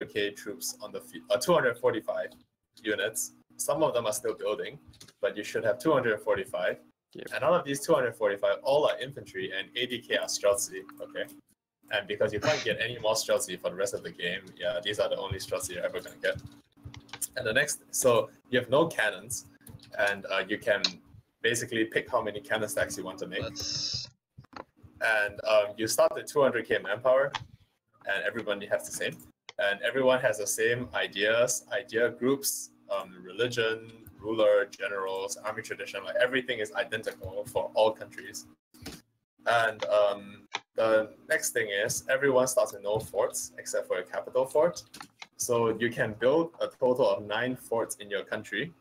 200k troops on the field, 245 units. Some of them are still building, but you should have 245. Yep. And out of these 245, all are infantry and 80k are stealthy. Okay. And because you can't get any more stealthy for the rest of the game, yeah, these are the only stealthy you're ever gonna get. And the next, so you have no cannons, and you can basically pick how many cannon stacks you want to make. And you start at 200k manpower, and everybody has the same. And everyone has the same ideas, idea groups, religion, ruler, generals, army tradition, like everything is identical for all countries. And the next thing is everyone starts with no forts except for a capital fort. So you can build a total of 9 forts in your country,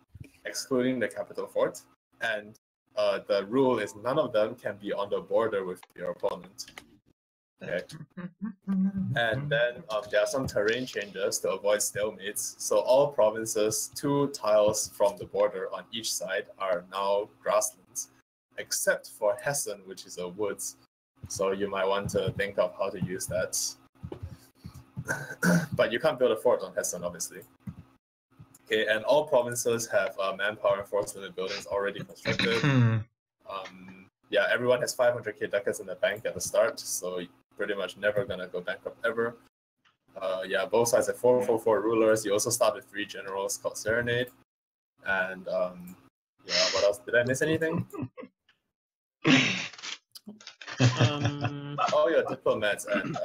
excluding the capital fort. And the rule is none of them can be on the border with your opponent. Okay. And then there are some terrain changes to avoid stalemates. So all provinces 2 tiles from the border on each side are now grasslands, except for Hessen, which is a woods. So you might want to think of how to use that. But you can't build a fort on Hessen, obviously. Okay, and all provinces have manpower and force limit buildings already constructed. Yeah, everyone has 500k ducats in the bank at the start, so pretty much never gonna go bankrupt ever. Yeah, both sides have 444 rulers. You also start with 3 generals called Serenade. And yeah, what else? Did I miss anything? All your diplomats and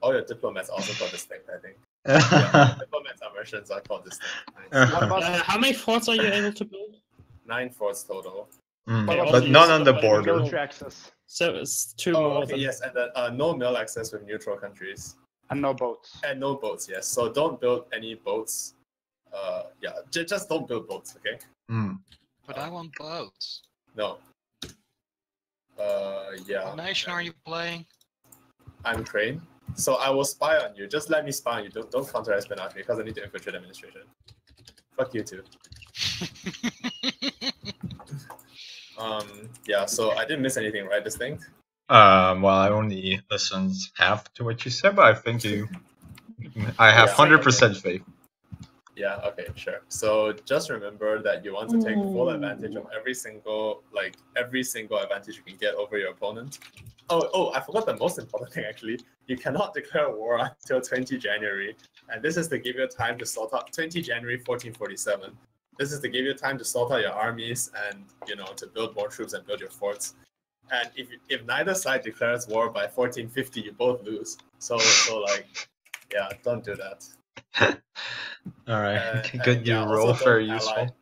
all your diplomats also called distinct, I think. Yeah, diplomats and merchants are called distinct. Nice. What about How many forts are you able to build? 9 forts total. but none on the border. military access So it's 2 Oh, more okay, than... yes, and then no mail access with neutral countries. and no boats. And no boats, yes. So don't build any boats. Yeah, just don't build boats, okay? But I want boats. No. Yeah. What nation are you playing? I'm Crane. So I will spy on you. Just let me spy on you. Don't counter-espionage me because I need to infiltrate administration. Fuck you too. Yeah, so I didn't miss anything, right? Distinct? Well, I only listened half to what you said, but I think I have 100% faith. Yeah, okay, sure. So just remember that you want to take full advantage of every single advantage you can get over your opponent. Oh, I forgot the most important thing actually. You cannot declare war until 20 January. And this is to give you time to sort out 20 January 1447. This is to give you time to sort out your armies and, you know, to build more troops and build your forts. And if neither side declares war by 1450, you both lose. So like, yeah, don't do that. All right, good. You roll very useful.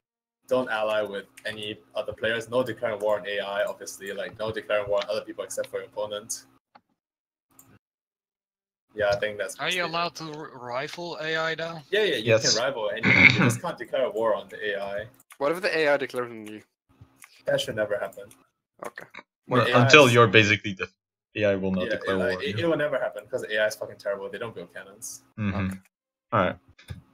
Don't ally with any other players. No declaring war on AI, obviously. Like, no declaring war on other people except for your opponent. Yeah, I think that's... Are you allowed to rifle AI though? Yeah, you can rival anyone. You just can't declare war on the AI. What if the AI declares on you? That should never happen. Okay. Well, until you're basically the AI will not declare war. It will never happen because AI is fucking terrible. They don't build cannons. Okay. All right.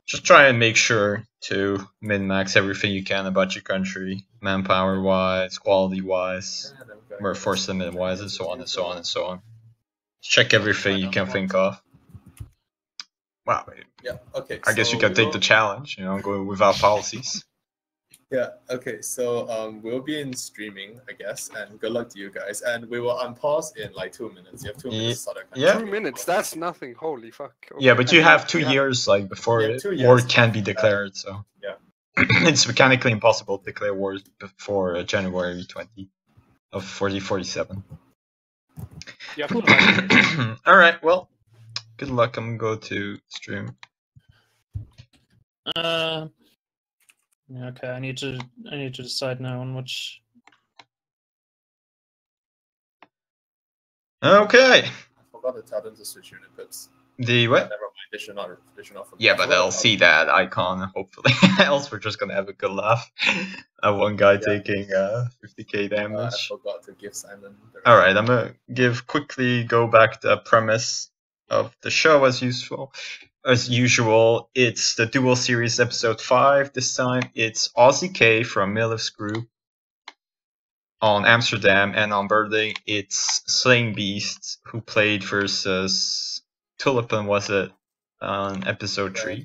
Just try and make sure to min-max everything you can about your country, manpower-wise, quality-wise, workforce limit-wise, and so on and so on and so on. Check everything you can think of. Wow. Yeah. Okay. I guess you can take the challenge. You know, go without policies. Yeah. Okay. So we'll be in streaming, I guess, and good luck to you guys. And we will unpause in like 2 minutes. You have 2 minutes to start our country. Yeah. 2 minutes. That's nothing. Holy fuck. Okay. Yeah, but you have 2 years like before war can be declared. So yeah, it's mechanically impossible to declare war before January 20 of 4047. Yeah. All right. Well, good luck. I'm gonna go to stream. Okay, I need to decide now on which. Okay. I forgot to tell them to switch unit pips. The what? Never mind. They should not forget. Yeah, but they'll see that icon, hopefully. Else we're just gonna have a good laugh. One guy taking 50k damage. I forgot to give Simon. Alright, I'm gonna go back to the premise of the show as usual. It's the Duel series episode 5. This time it's Ozzy K from Milif's group on Amsterdam, and on Birthday it's Slayingbeast who played versus Tulipin, was it? on episode 3.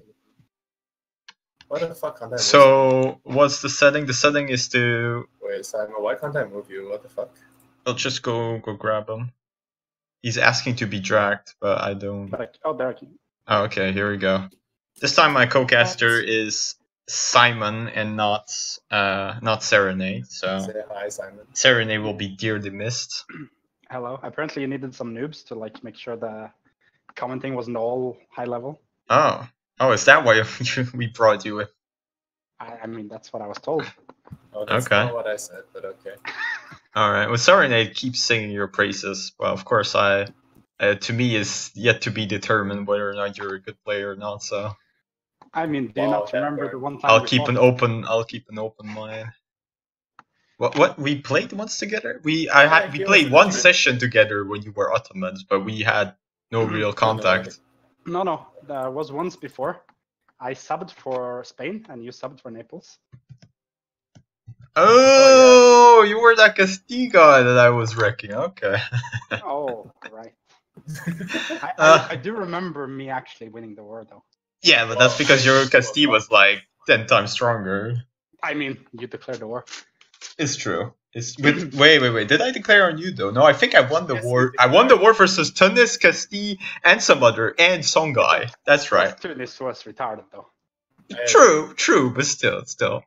What the fuck can't I move you? So what's the setting? The setting is to. Wait, Simon, why can't I move you? What the fuck? I'll just go grab him. He's asking to be dragged, but I don't. Oh, there. Oh, okay, here we go. This time my co-caster is Simon and not Serenade. So Say hi, Simon. Serenade will be dearly missed. Hello. Apparently, you needed some noobs to like make sure the commenting wasn't all high level. Oh, is that why we brought you in? I mean, that's what I was told. Oh, that's Okay. not what I said, but okay. All right. Well, Serenade keeps singing your praises. Well, of course, to me is yet to be determined whether or not you're a good player or not. So I mean, do you Wow, not remember that the one time I'll we keep fought? an open mind. What we played once together? We played one session together when you were Ottomans, but we had no real contact. No, there was once before. I subbed for Spain and you subbed for Naples. Oh, you were that Castille guy that I was wrecking. Okay. Oh, right. I do remember me actually winning the war, though. Yeah, but that's because your Castille was like 10 times stronger. I mean, you declared the war. It's true. Wait. Did I declare on you though? No, I think I won the Yes, war. you I won the declared. war versus Tunis, Castille, and some other, and Songhai. That's right. Tunis was retarded, though. True, but still.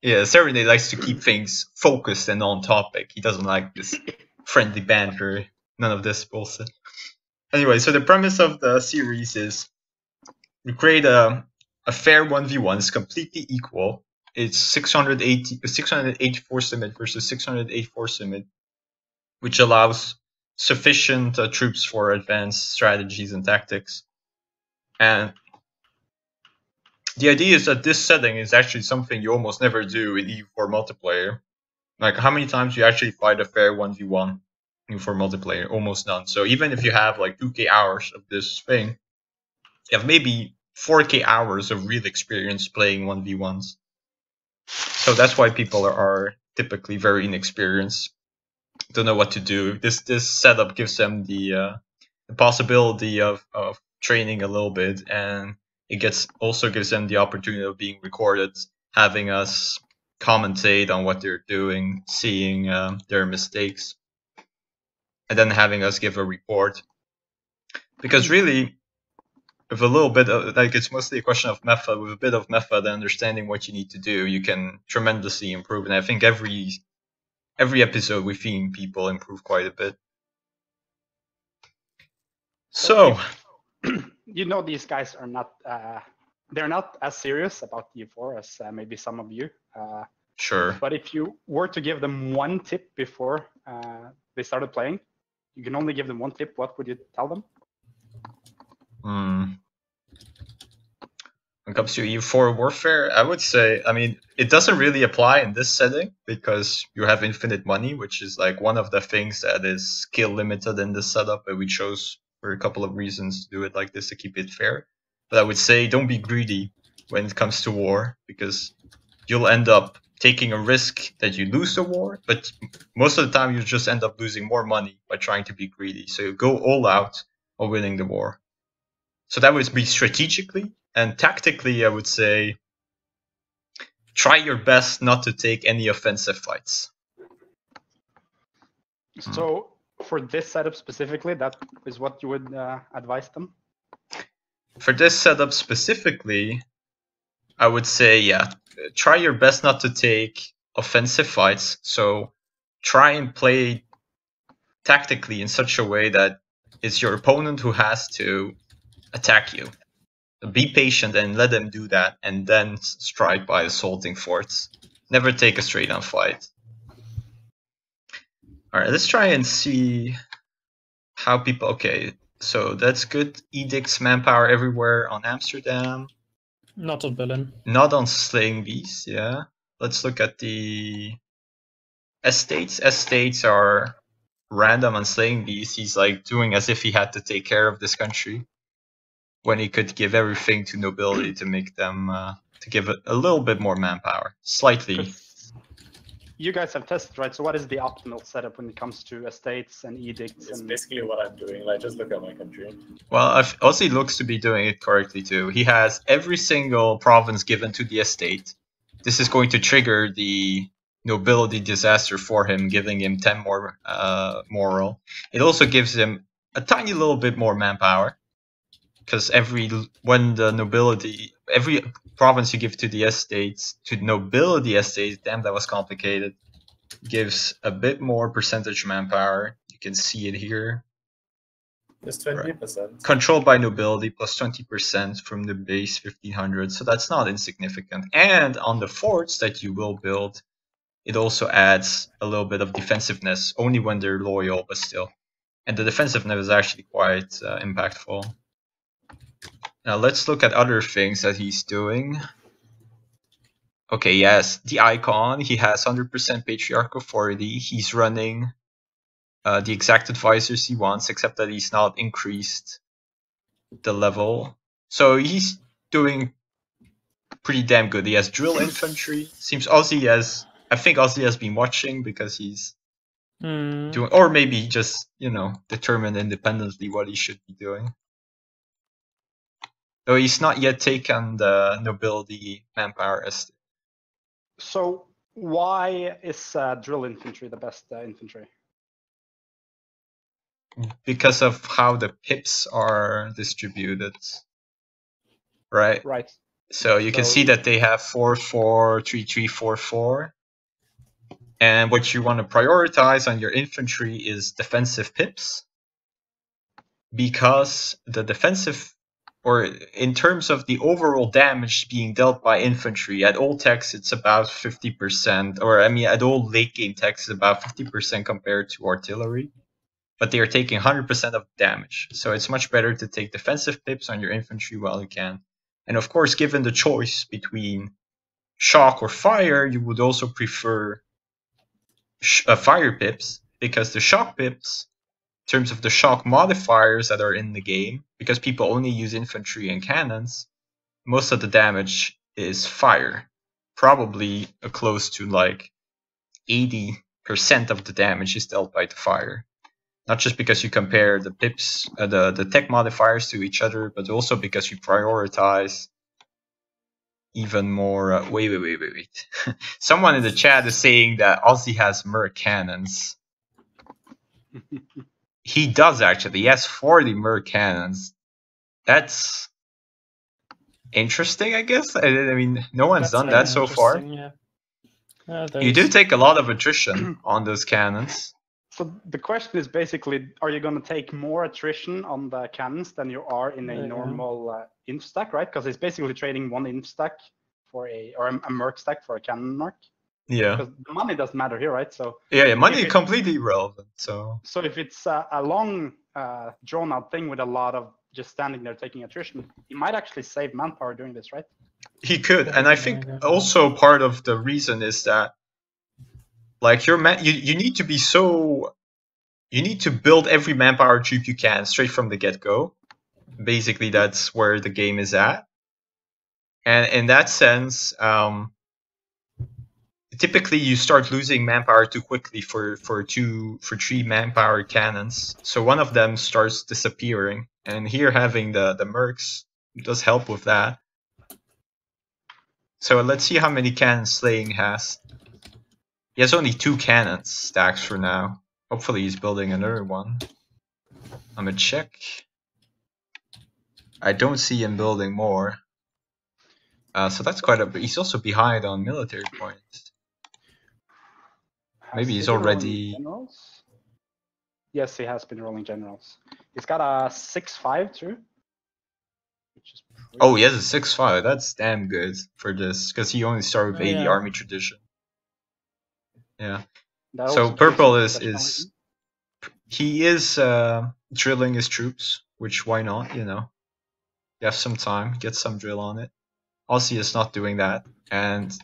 Yeah, Serenade likes to keep things focused and on topic. He doesn't like this friendly banter. None of this bullshit. Anyway, so the premise of the series is we create a fair 1v1. It's completely equal. It's 684 Simid versus 684 Simid, which allows sufficient troops for advanced strategies and tactics. And the idea is that this setting is actually something you almost never do in EU4 multiplayer. Like, how many times do you actually fight a fair 1v1 in EU4 multiplayer? Almost none. So even if you have like 2k hours of this thing, you have maybe 4k hours of real experience playing 1v1s. So that's why people are typically very inexperienced, don't know what to do. This setup gives them the possibility of training a little bit, and it also gives them the opportunity of being recorded, having us commentate on what they're doing, seeing their mistakes, and then having us give a report. Because really, with a little bit of, like, it's mostly a question of method. With a bit of method and understanding what you need to do, you can tremendously improve. And I think every episode we've seen people improve quite a bit. So, you know, these guys are not. They're not as serious about EU4 as maybe some of you. sure. But if you were to give them one tip before they started playing, you can only give them one tip. What would you tell them? When it comes to EU4 warfare, I would say, I mean, it doesn't really apply in this setting because you have infinite money, which is like one of the things that is skill limited in this setup, and we chose for a couple of reasons to do it like this to keep it fair. But I would say don't be greedy when it comes to war, because you'll end up taking a risk that you lose the war, but most of the time you just end up losing more money by trying to be greedy. So you go all out on winning the war. So that would be strategically. And tactically, I would say try your best not to take any offensive fights. So for this setup specifically, that is what you would advise them? For this setup specifically, I would say, yeah, try your best not to take offensive fights. So try and play tactically in such a way that it's your opponent who has to attack you. Be patient and let them do that, and then strike by assaulting forts. Never take a straight-on fight. Alright, let's try and see how people... Okay, so that's good. Edicts, manpower everywhere on Amsterdam. Not on Berlin. Not on Slayingbeast, yeah. Let's look at the estates. Estates are random on Slayingbeast. He's like doing as if he had to take care of this country, when he could give everything to nobility to make them, to give it a little bit more manpower. Slightly. you guys have tested, right? So what is the optimal setup when it comes to estates and edicts? It's And basically what I'm doing. Like, just look at my country. Well, Ozzy looks to be doing it correctly too. He has every single province given to the estate. This is going to trigger the nobility disaster for him, giving him 10 more moral. It also gives him a tiny little bit more manpower, because every province you give to the estates, to nobility estates, damn, that was complicated, gives a bit more percentage manpower. You can see it here. It's 20%. Controlled by nobility plus 20% from the base 1500, so that's not insignificant. And on the forts that you will build, it also adds a little bit of defensiveness, only when they're loyal, but still. And the defensiveness is actually quite impactful. Now let's look at other things that he's doing. Okay, yes, the icon, he has 100% patriarchal authority. He's running the exact advisors he wants, except that he's not increased the level. So he's doing pretty damn good. He has drill infantry. Seems Ozzy has, I think Ozzy has been watching because he's doing, or maybe just, you know, determined independently what he should be doing. Though he's not yet taken the nobility manpower estate. so why is drill infantry the best infantry? Because of how the pips are distributed, right? Right. So you can see that they have 4-4, 3-3, 4-4. And what you want to prioritize on your infantry is defensive pips. Because the defensive, or in terms of the overall damage being dealt by infantry, at all techs it's about 50%, or I mean at all late game techs it's about 50% compared to artillery. But they are taking 100% of damage. So it's much better to take defensive pips on your infantry while you can. And of course, given the choice between shock or fire, you would also prefer fire pips, because the shock pips, in terms of the shock modifiers that are in the game, because people only use infantry and cannons, most of the damage is fire. Probably close to like 80% of the damage is dealt by the fire. Not just because you compare the pips, the tech modifiers to each other, but also because you prioritize even more. Wait. Someone in the chat is saying that Ozzy has Merc cannons. He does actually. He has 40 Merc cannons. That's interesting, I guess. I mean, no one's done that so far. Yeah. You do take a lot of attrition on those cannons. So the question is basically, are you going to take more attrition on the cannons than you are in a normal inf stack, right? Because it's basically trading one inf stack for a merc stack for a cannon mark. Yeah. Because the money doesn't matter here, right? So yeah, money is completely irrelevant. So if it's a long, drawn out thing with a lot of just standing there taking attrition, he might actually save manpower doing this, right? He could, and I think also part of the reason is that, like, you need to be so, you need to build every manpower troop you can straight from the get-go. Basically, that's where the game is at. And in that sense, typically you start losing manpower too quickly for 3 manpower cannons. So one of them starts disappearing. And here having the mercs does help with that. So let's see how many cannons Slaying has. He has only 2 cannons stacks for now. Hopefully he's building another one. I'm gonna check. I don't see him building more. So that's quite a bit. He's also behind on military points. Maybe he's already... Yes, he has been rolling generals. He's got a 6-5 too. Which is oh, he has a 6-5. That's damn good for this, because he only started with 80 army tradition. Yeah. So purple is he is drilling his troops, which why not, you know. You have some time, get some drill on it. Ozzy is not doing that, and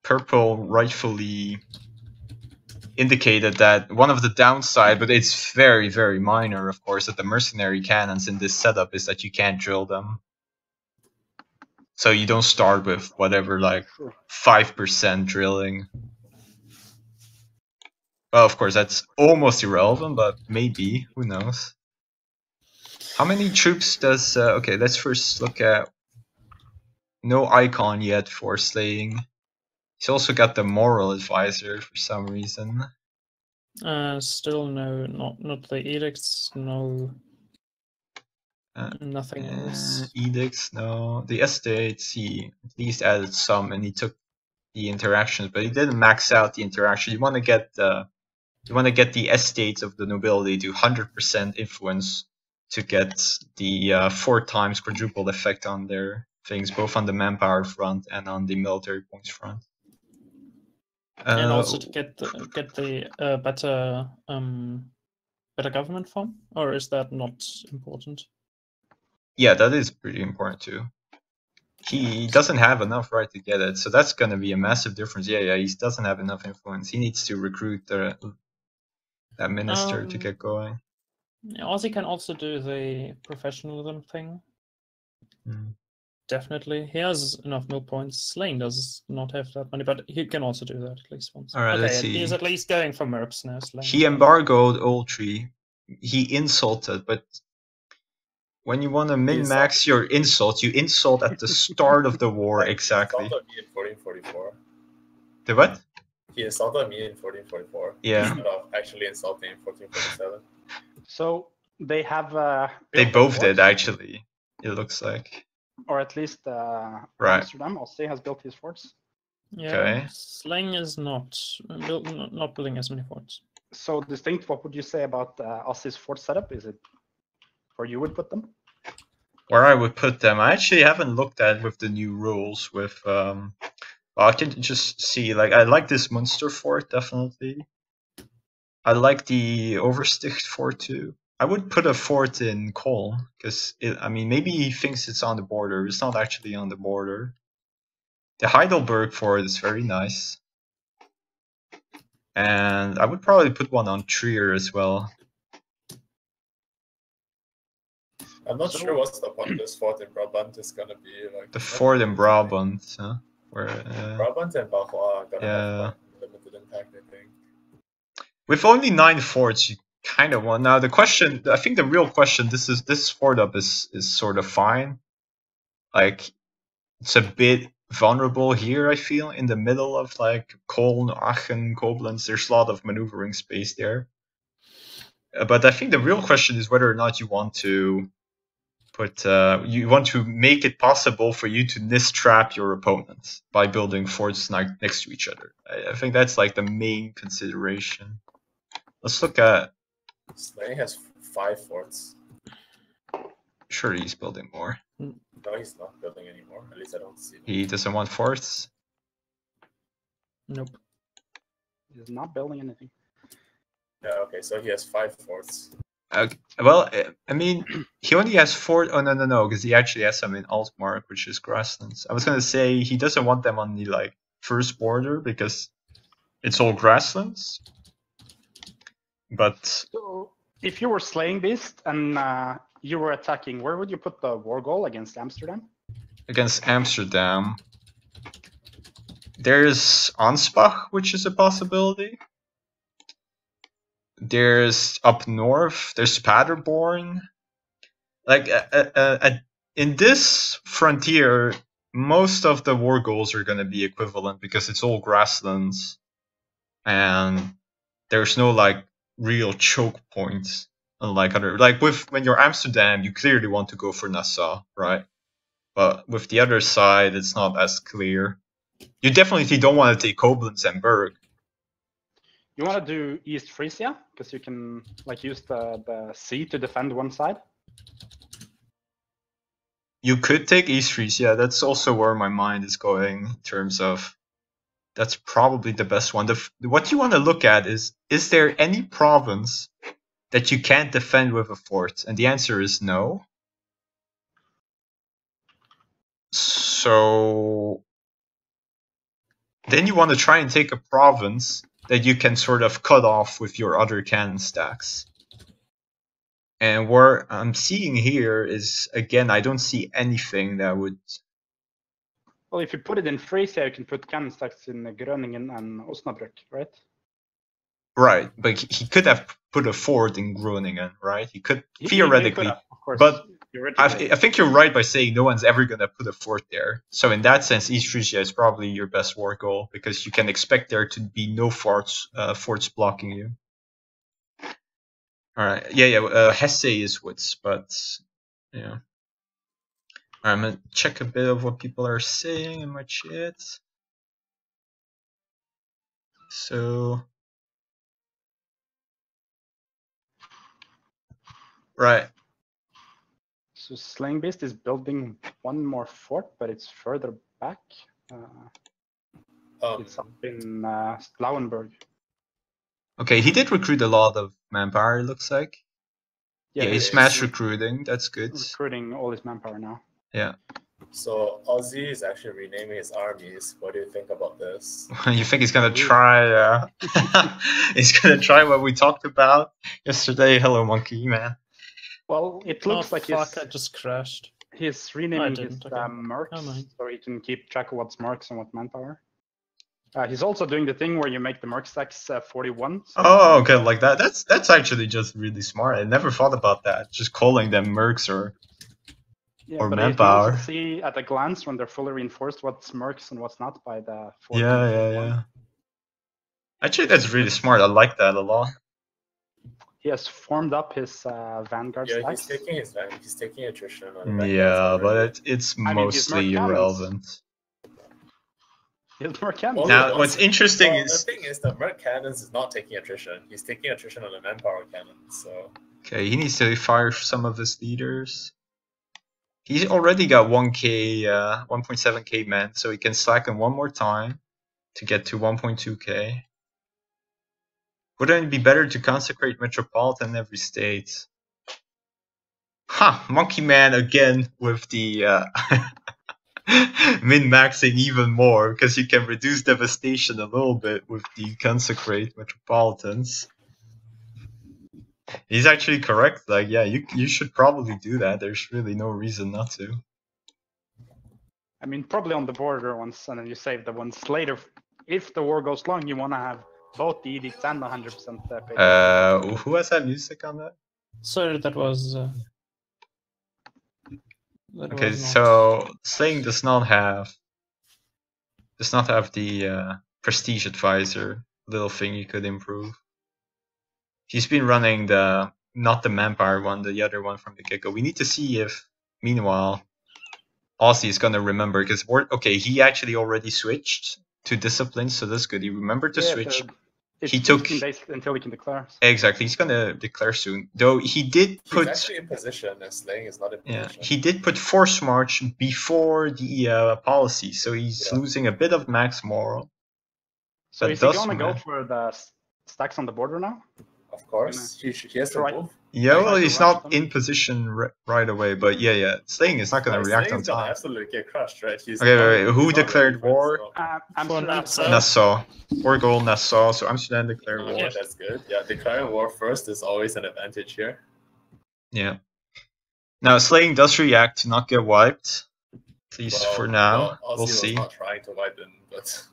purple rightfully indicated that one of the downside, but it's very, very minor, of course, that the mercenary cannons in this setup is that you can't drill them. So you don't start with whatever, like 5% drilling. Well, of course, that's almost irrelevant, but maybe. Who knows? How many troops does... okay, let's first look at... No icon yet for slaying. He's also got the moral advisor for some reason. Still no, not the edicts, no, nothing else. Edicts, no. The estates, he at least added some, and he took the interactions, but he didn't max out the interaction. You want to get the estates of the nobility to 100% influence to get the 4 times quadrupled effect on their things, both on the manpower front and on the military points front. And also to get the better government form, or is that not important? Yeah, that is pretty important too. He doesn't have enough right to get it, so that's gonna be a massive difference. Yeah, he doesn't have enough influence. He needs to recruit that minister to get going. Ozzy can also do the professionalism thing. Definitely, he has enough mill points. Slaying does not have that many, but he can also do that at least once. All right, okay, let's see. He's at least going for merps now. Slaying. He embargoed Oldtree. He insulted, but when you want to min-max your insult, you insult at the start of the war, exactly. He insulted me in 1444. The what? He insulted me in 1444. Yeah. Instead of actually insulting in 1447. So they have. They built both forts, did, actually. It looks like. or at least Right. Amsterdam. Ozzy has built his forts. Yeah, Okay. Slaying is not building as many forts. So distinct. What would you say about Ozzy's fort setup? Is it where you would put them? Where I would put them, I actually haven't looked at with the new rules. With well, I can just see. Like, I like this Munster fort definitely. I like the Oversticht fort too. I would put a fort in Cologne because I mean, maybe he thinks it's on the border. It's not actually on the border. The Heidelberg fort is very nice, and I would probably put one on Trier as well. I'm not sure what's the point of this fort in Brabant is gonna be like. The fort in Brabant, huh? Where Brabant and Valois are gonna have yeah. limited impact, I think. With only 9 forts, you kind of want. Now the question, I think the real question, this fort up is sort of fine. Like, it's a bit vulnerable here, I feel, in the middle of like Köln, Aachen, Koblenz. There's a lot of maneuvering space there. But I think the real question is whether or not you want to put you want to make it possible for you to nistrap your opponents by building forts next to each other. I think that's like the main consideration. Let's look at. Slaying has 5 forts. Sure, he's building more. No, he's not building anymore. At least I don't see them. He doesn't want forts. Nope. He's not building anything. Yeah, okay, so he has 5 forts. Okay. Well, I mean, he only has 4. Oh no, because he actually has some in Altmark, which is grasslands. I was gonna say he doesn't want them on the like first border because it's all grasslands. But So if you were Slayingbeast and you were attacking, where would you put the war goal against Amsterdam? against Amsterdam, there's Ansbach, which is a possibility. There's up north, there's Paderborn. Like, in this frontier, most of the war goals are going to be equivalent because it's all grasslands. And there's no, like, real choke points. Unlike other, like, when you're Amsterdam, you clearly want to go for Nassau, right? But with the other side, it's not as clear. You definitely don't want to take Koblenz and Berg. You want to do East Frisia because you can like use the sea to defend one side. You could take East Frisia. That's also where my mind is going in terms of that's probably the best one. What you want to look at is there any province that you can't defend with a fort? And the answer is no. So then you want to try and take a province that you can sort of cut off with your other cannon stacks. And what I'm seeing here is, again, I don't see anything that would... Well, if you put it in Frisia, you can put cannon stacks in Groningen and Osnabrück, right? Right, but he could have put a fort in Groningen, right? He could He theoretically, could have, of course, but theoretically. I think you're right by saying no one's ever gonna put a fort there. So in that sense, East Frisia is probably your best war goal because you can expect there to be no forts blocking you. All right, yeah. Hesse is woods, but yeah. I'm gonna check a bit of what people are saying in my chat. So, right. So Slayingbeast is building one more fort, but it's further back. It's up in Lauenburg. Okay, he did recruit a lot of manpower, it looks like. Yeah, he's mass recruiting. That's good. Recruiting all his manpower now. Yeah. So Ozzy is actually renaming his armies. What do you think about this? You think he's gonna try? He's gonna try what we talked about yesterday. Hello, monkey man. Well, it looks like I just crashed. he's renaming his Okay. mercs so he can keep track of what's mercs and what manpower. He's also doing the thing where you make the merc stacks 41. So Oh, okay, like that. That's actually just really smart. I never thought about that. Just calling them mercs or but manpower. you can also see at a glance when they're fully reinforced what's mercs and what's not by the 41. Yeah. Actually, that's really smart. I like that a lot. He has formed up his vanguard Yeah, stacks. he's taking attrition on the Yeah, but it's mostly irrelevant. His merc cannons. Now, what's interesting is the thing is the merc cannons is not taking attrition. He's taking attrition on the manpower cannons. So okay, he needs to fire some of his leaders. He's already got 1.7k men, so he can slack him one more time to get to 1.2k. Wouldn't it be better to consecrate Metropolitan in every state? Monkey Man again with the min-maxing even more, because you can reduce devastation a little bit with the consecrate Metropolitans. He's actually correct. Like, yeah, you should probably do that. There's really no reason not to. I mean, probably on the border ones, and then you save the ones later. If the war goes long, you want to have both the edicts and 100% who has that music on that? Sorry, that was. Okay, so Slaying does not have the prestige advisor little thing you could improve. He's been running not the manpower one, the other one from the get-go. We need to see if, meanwhile, Ozzy is gonna remember, because he actually already switched to discipline, so that's good. He remembered to switch. It's he took 15 days until he can declare. Exactly, he's gonna declare soon. Though he did put. He's actually in position, and Slaying is not in position. Yeah, he did put force march before the policy, so he's losing a bit of max moral. So is he gonna go for the stacks on the border now? Of course, he has to move. Yeah, well, he's not in position right away, but yeah. Slaying is not going to react on time. Absolutely get crushed, right? Okay, wait. Who declared war? Nassau. War goal, Nassau. So Amsterdam declared war. Yeah, that's good. Yeah, declaring war first is always an advantage here. Yeah. Now, Slaying does react to not get wiped. At least for now. We'll see. Was not trying to wipe them, but...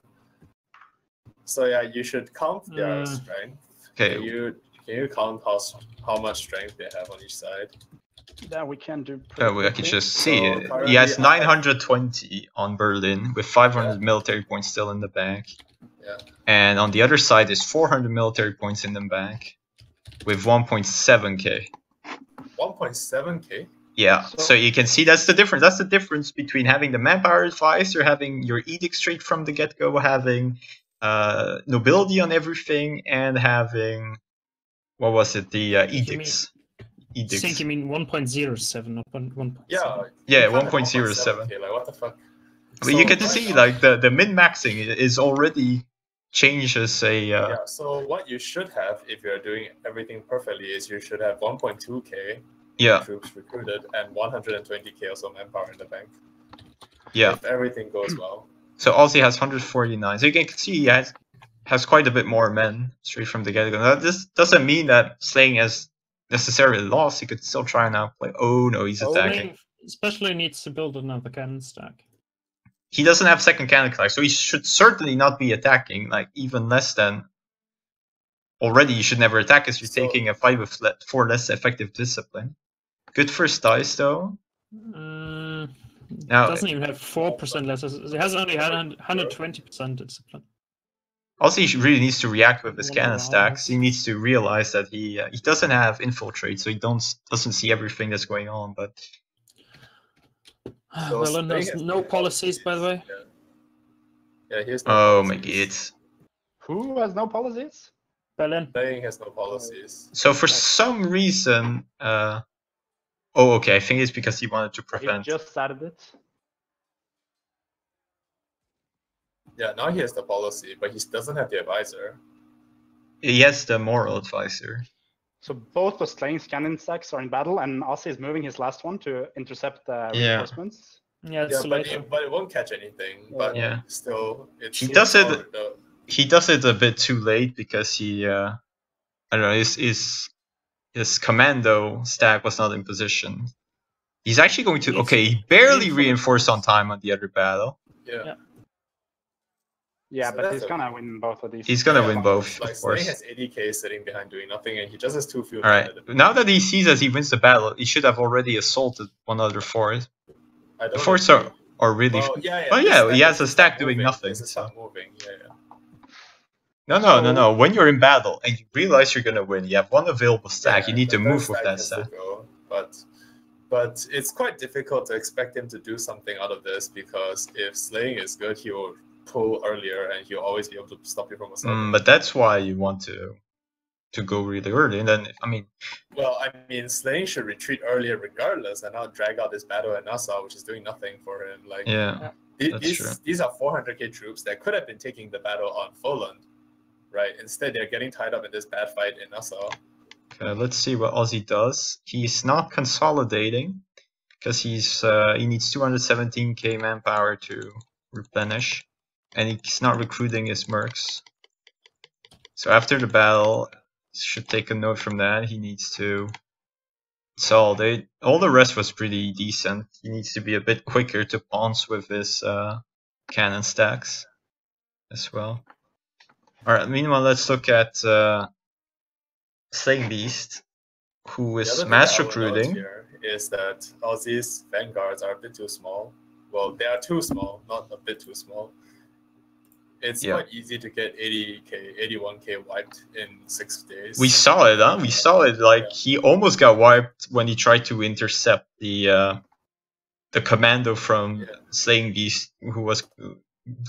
So yeah, you should count their strength. Okay. Can you count how much strength they have on each side? Yeah, we can do. I can just see it. He has 920 on Berlin with 500 military points still in the bank. Yeah. And on the other side is 400 military points in the bank with 1.7k. 1.7k? Yeah. So you can see that's the difference. That's the difference between having the manpower advisor, having your edict straight from the get-go, having nobility on everything, and having. What was it? The edicts. I think you mean 1.07, not 1.7. Yeah, 1.07. Like, what the fuck? But you get to see, like, the min-maxing is already changes a... Yeah, so what you should have, if you're doing everything perfectly, is you should have 1.2k troops recruited and 120k also manpower in the bank. Yeah. If everything goes well. So Ozzy has 149. So you can see he has quite a bit more men straight from the get-go. This doesn't mean that Slaying has necessarily lost. He could still try and outplay. Oh no, he's attacking. Especially needs to build another cannon stack. He doesn't have second cannon stack, so he should certainly not be attacking. Like even less than already you should never attack as you're So- taking a fight with 4 less effective discipline. Good first dice though. Now Doesn't even have 4% less. It has only had 120% discipline. also he really needs to react with his Wonder cannon why. stacks. He needs to realize that he doesn't have infiltrate, so he doesn't see everything that's going on. But So Berlin has Slaying no has policies, by the way. Yeah, here's no oh my policies. god. Who has no policies? Berlin. Slaying has no policies. So for some reason, oh okay, I think it's because he wanted to He prevent. just added it. Yeah, now he has the policy, but he doesn't have the advisor. He has the moral advisor. So both the Slaying's cannon stacks are in battle, and Ozzy is moving his last one to intercept the Yeah. reinforcements. Yeah, it's Yeah, too but late. it won't catch anything. But Yeah. still, it's He does it- the- He does it a bit too late because he, I don't know, his commando stack was not in position. He's actually going to, okay, he barely reinforced on time on the other battle. yeah. Yeah, So but that's he's gonna win both of these. He's gonna Yeah, win both, Like of Slaying course. has 80k sitting behind doing nothing, and he just has 2 field. Alright, now that he sees that he wins the battle, he should have already assaulted one other fort. I don't The forts agree. are really... Well, yeah, Well, this yeah, he stack has a is stack not doing moving. nothing, This is so- not moving. Yeah. No. When you're in battle and you realize you're gonna win, you have one available stack, you need to the move third with that has to stack. go, but it's quite difficult to expect him to do something out of this, because if Slaying is good, he will pull earlier and he'll always be able to stop you from assaulting. But that's why you want to go really early, and then, I mean, Well, I mean, Slaying should retreat earlier regardless, and not drag out this battle at Nassau, which is doing nothing for him. Like, yeah. That's true. these are 400k troops that could have been taking the battle on Poland, right? Instead, they're getting tied up in this bad fight in Nassau. Okay, let's see what Ozzy does. He's not consolidating, because he needs 217k manpower to replenish, and he's not recruiting his mercs. So after the battle, should take a note from that. He needs to consolidate. All the rest was pretty decent. He needs to be a bit quicker to pounce with his cannon stacks as well. Alright, meanwhile, let's look at Slayingbeast, who The is other thing mass that I will note recruiting. here is that Ozzy's vanguards are a bit too small. Well, they are too small, not a bit too small. It's Yeah. quite easy to get 80k, 81k wiped in 6 days. We saw it, huh? We saw it. Like, he almost got wiped when he tried to intercept the commando from Yeah. Slayingbeast, who was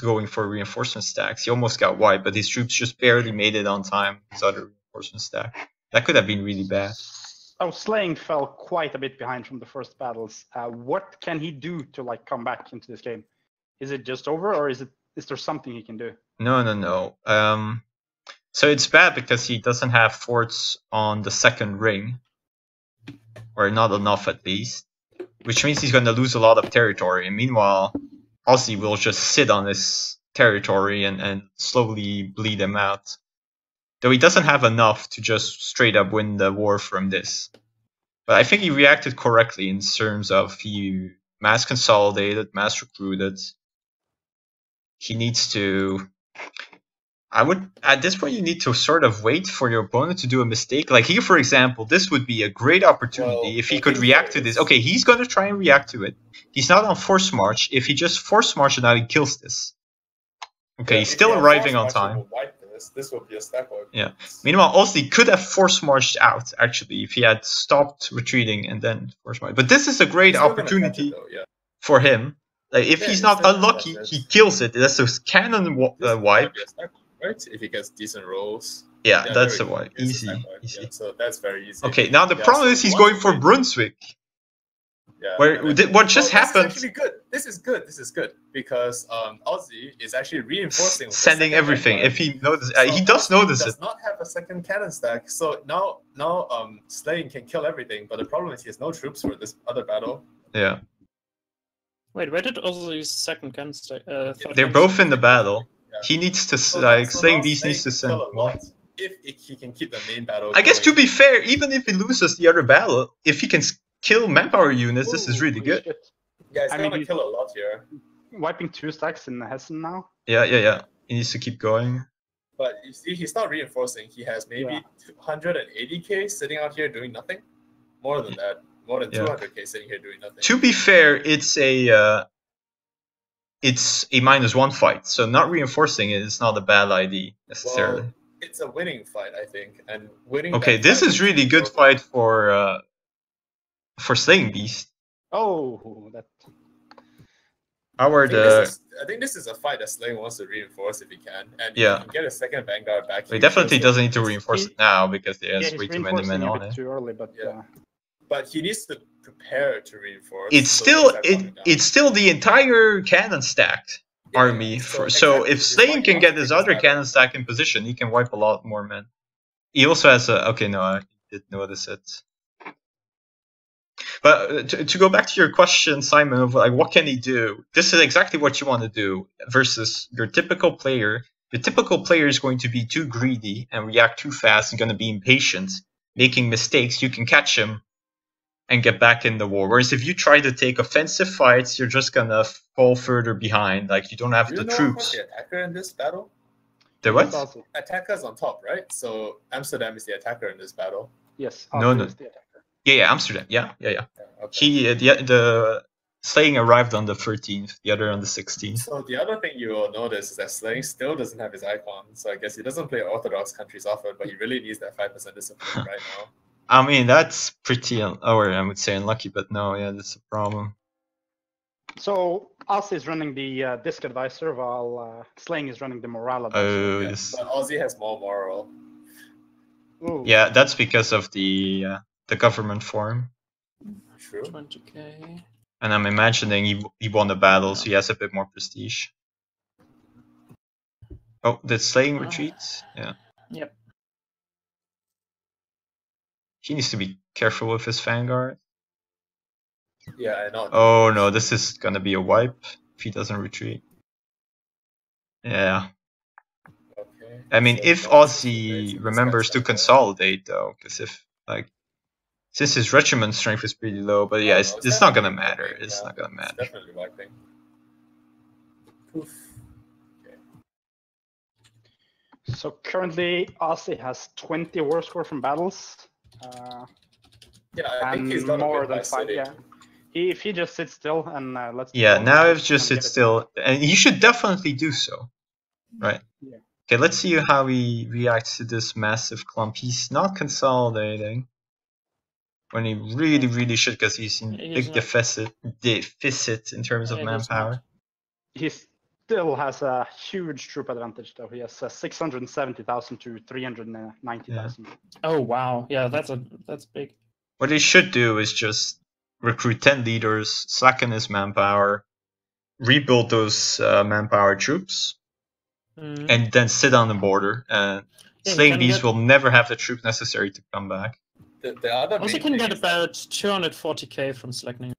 going for reinforcement stacks. He almost got wiped, but his troops just barely made it on time. His other reinforcement stack. That could have been really bad. Oh, Slaying fell quite a bit behind from the first battles. What can he do to like come back into this game? Is it just over, or is there something he can do? No. So it's bad because he doesn't have forts on the second ring, or not enough at least, which means he's going to lose a lot of territory. And meanwhile, Ozzy will just sit on his territory and slowly bleed him out. Though he doesn't have enough to just straight up win the war from this. But I think he reacted correctly in terms of he mass consolidated, mass recruited. He needs to... at this point, you need to sort of wait for your opponent to do a mistake. Like here, for example, this would be a great opportunity if he could react to this. Okay, he's going to try and react to it. He's not on force march. If he just force march, now he kills this. Okay, he's still arriving on time. This will be a stack wipe. Yeah. Meanwhile, Ozzy could have force marched out, actually, if he had stopped retreating and then force marched. But this is a great He's still gonna opportunity catch it, though, yeah. for him. Like, if Yeah, he's he's not still gonna unlucky, catch it. he kills it. That's a cannon This wipe. might be a stack wipe, right? If he gets decent rolls. Yeah, Yeah, that's a there we go. wipe. It's a Easy. stack wipe, Easy. yeah, so that's very easy. Okay, now the Yeah, problem so is he's once going you for win- Brunswick. Yeah, Where and then- what just Well, happened? This is actually good. This is good because Ozzy is actually reinforcing, with the Sending second everything. vanguard. If he notices, So he does Ozzy notice does it. not have a second cannon stack, so now Slaying can kill everything. But the problem is he has no troops for this other battle. Yeah, Wait, where did Ozzy's second cannon stay? Third they're cannon both in the battle. Yeah. He needs to So like so saying now these Slaying needs to can send kill a more. lot if he can keep the main battle. I guess to going. be fair, even if he loses the other battle, if he can kill manpower units, this is really Holy good. shit. Yeah, he's I mean, gonna kill a lot here. Wiping 2 stacks in Hessen now. Yeah. He needs to keep going. But you see, he's not reinforcing. He has maybe 180k sitting out here doing nothing. More than that. More than 200k sitting here doing nothing. To be fair, it's a -1 fight, so not reinforcing it is not a bad idea necessarily. Well, it's a winning fight, I think, and winning. Okay, this is really good fight for Slayingbeast. Oh, that. I think this is a fight that Slaying wants to reinforce if he can, and if he can get a second Vanguard back. He definitely doesn't need to reinforce it now because he has way too many men on it. Too early, but but he needs to prepare to reinforce. It's still the entire cannon stacked army. So if Slaying can get his other cannon stack in position, he can wipe a lot more men. He also has a I did notice it. But to go back to your question, Simon, of like what can he do? This is exactly what you want to do versus your typical player. The typical player is going to be too greedy and react too fast and going to be impatient, making mistakes. You can catch him and get back in the war. Whereas if you try to take offensive fights, you're just gonna fall further behind. Like you don't have the troops. The attacker in this battle? The what? Attacker's on top, right? So Amsterdam is the attacker in this battle. Yes. No. Is the attacker. Yeah, Amsterdam. Yeah. Okay. He the Slaying arrived on the 13th, the other on the 16th. So the other thing you will notice is that Slaying still doesn't have his icon. So I guess he doesn't play Orthodox countries often, but he really needs that 5% discipline right now. I mean, that's pretty, or I would say unlucky, but no, yeah, that's a problem. So Ozzy is running the disc advisor while Slaying is running the morale advisor. Oh, yes. But Ozzy has more moral. Ooh. Yeah, that's because of the government form. True. 20k. And I'm imagining he won the battle, so he has a bit more prestige. Oh, did Slaying retreat? Yeah. Yep. He needs to be careful with his Vanguard. Yeah, I know. Oh no, this is gonna be a wipe if he doesn't retreat. Yeah. Okay. I mean, if Ozzy remembers to consolidate though, because if since his regiment strength is pretty low, but yeah, it's not gonna matter. It's not gonna matter. It's definitely wiping. Oof. Okay. So currently, Ozzy has 20 war score from battles. I think he's got more than 5. Yeah. If he just sits still and let's. Yeah, now if just sit still, and he should definitely do so, right? Yeah. Okay, let's see how he reacts to this massive clump. He's not consolidating when he really should, because he's in big deficit in terms of manpower. He still has a huge troop advantage, though. He has 670,000 to 390,000. Yeah. Oh wow, yeah, that's big. What he should do is just recruit 10 leaders, slacken his manpower, rebuild those manpower troops, and then sit on the border. And Slayingbeast will never have the troop necessary to come back. The other also can get about 240k from slackening.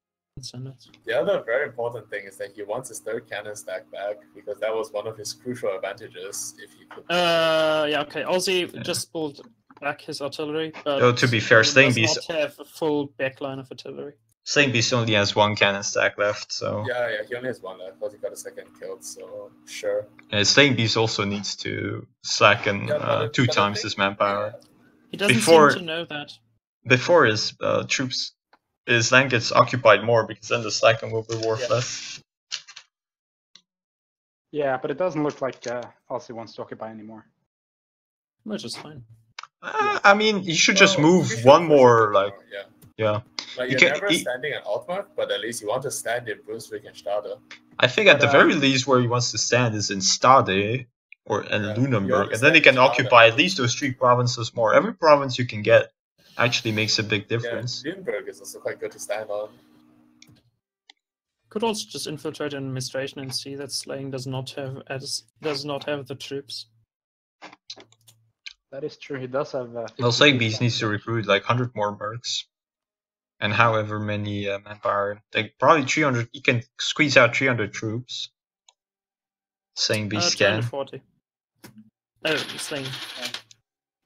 The other very important thing is that he wants his third cannon stack back, because that was one of his crucial advantages. If he could. Yeah. Okay. Ozzy just pulled back his artillery. But oh, to be fair, Slayingbeast does not have a full backline of artillery. Slayingbeast only has one cannon stack left, so. Yeah, he only has one left because he got a second killed, so sure. And Slayingbeast also needs to slacken 2 times his manpower. He doesn't seem to know that. Before his troops, his land gets occupied more, because then the slacken will be worthless. Yeah, but it doesn't look like Ozzy wants to occupy anymore. Which is fine. I mean, you should just move one more, yeah. Like, you're never standing at Altmark, but at least you want to stand in Brunswick and Stade. I think at the very least where he wants to stand is in Stade and Lunenburg, and then he can occupy at least those 3 provinces more. Every province you can get actually makes a big difference. Yeah, Lunenburg is also quite good to stand on. Could also just infiltrate administration and see that Slaying does not have the troops. That is true. He does have. Well, Slayingbeast needs to recruit like 100 more mercs, and however many manpower. Like probably 300. He can squeeze out 300 troops. Slayingbeast can. 240. Oh, Slaying.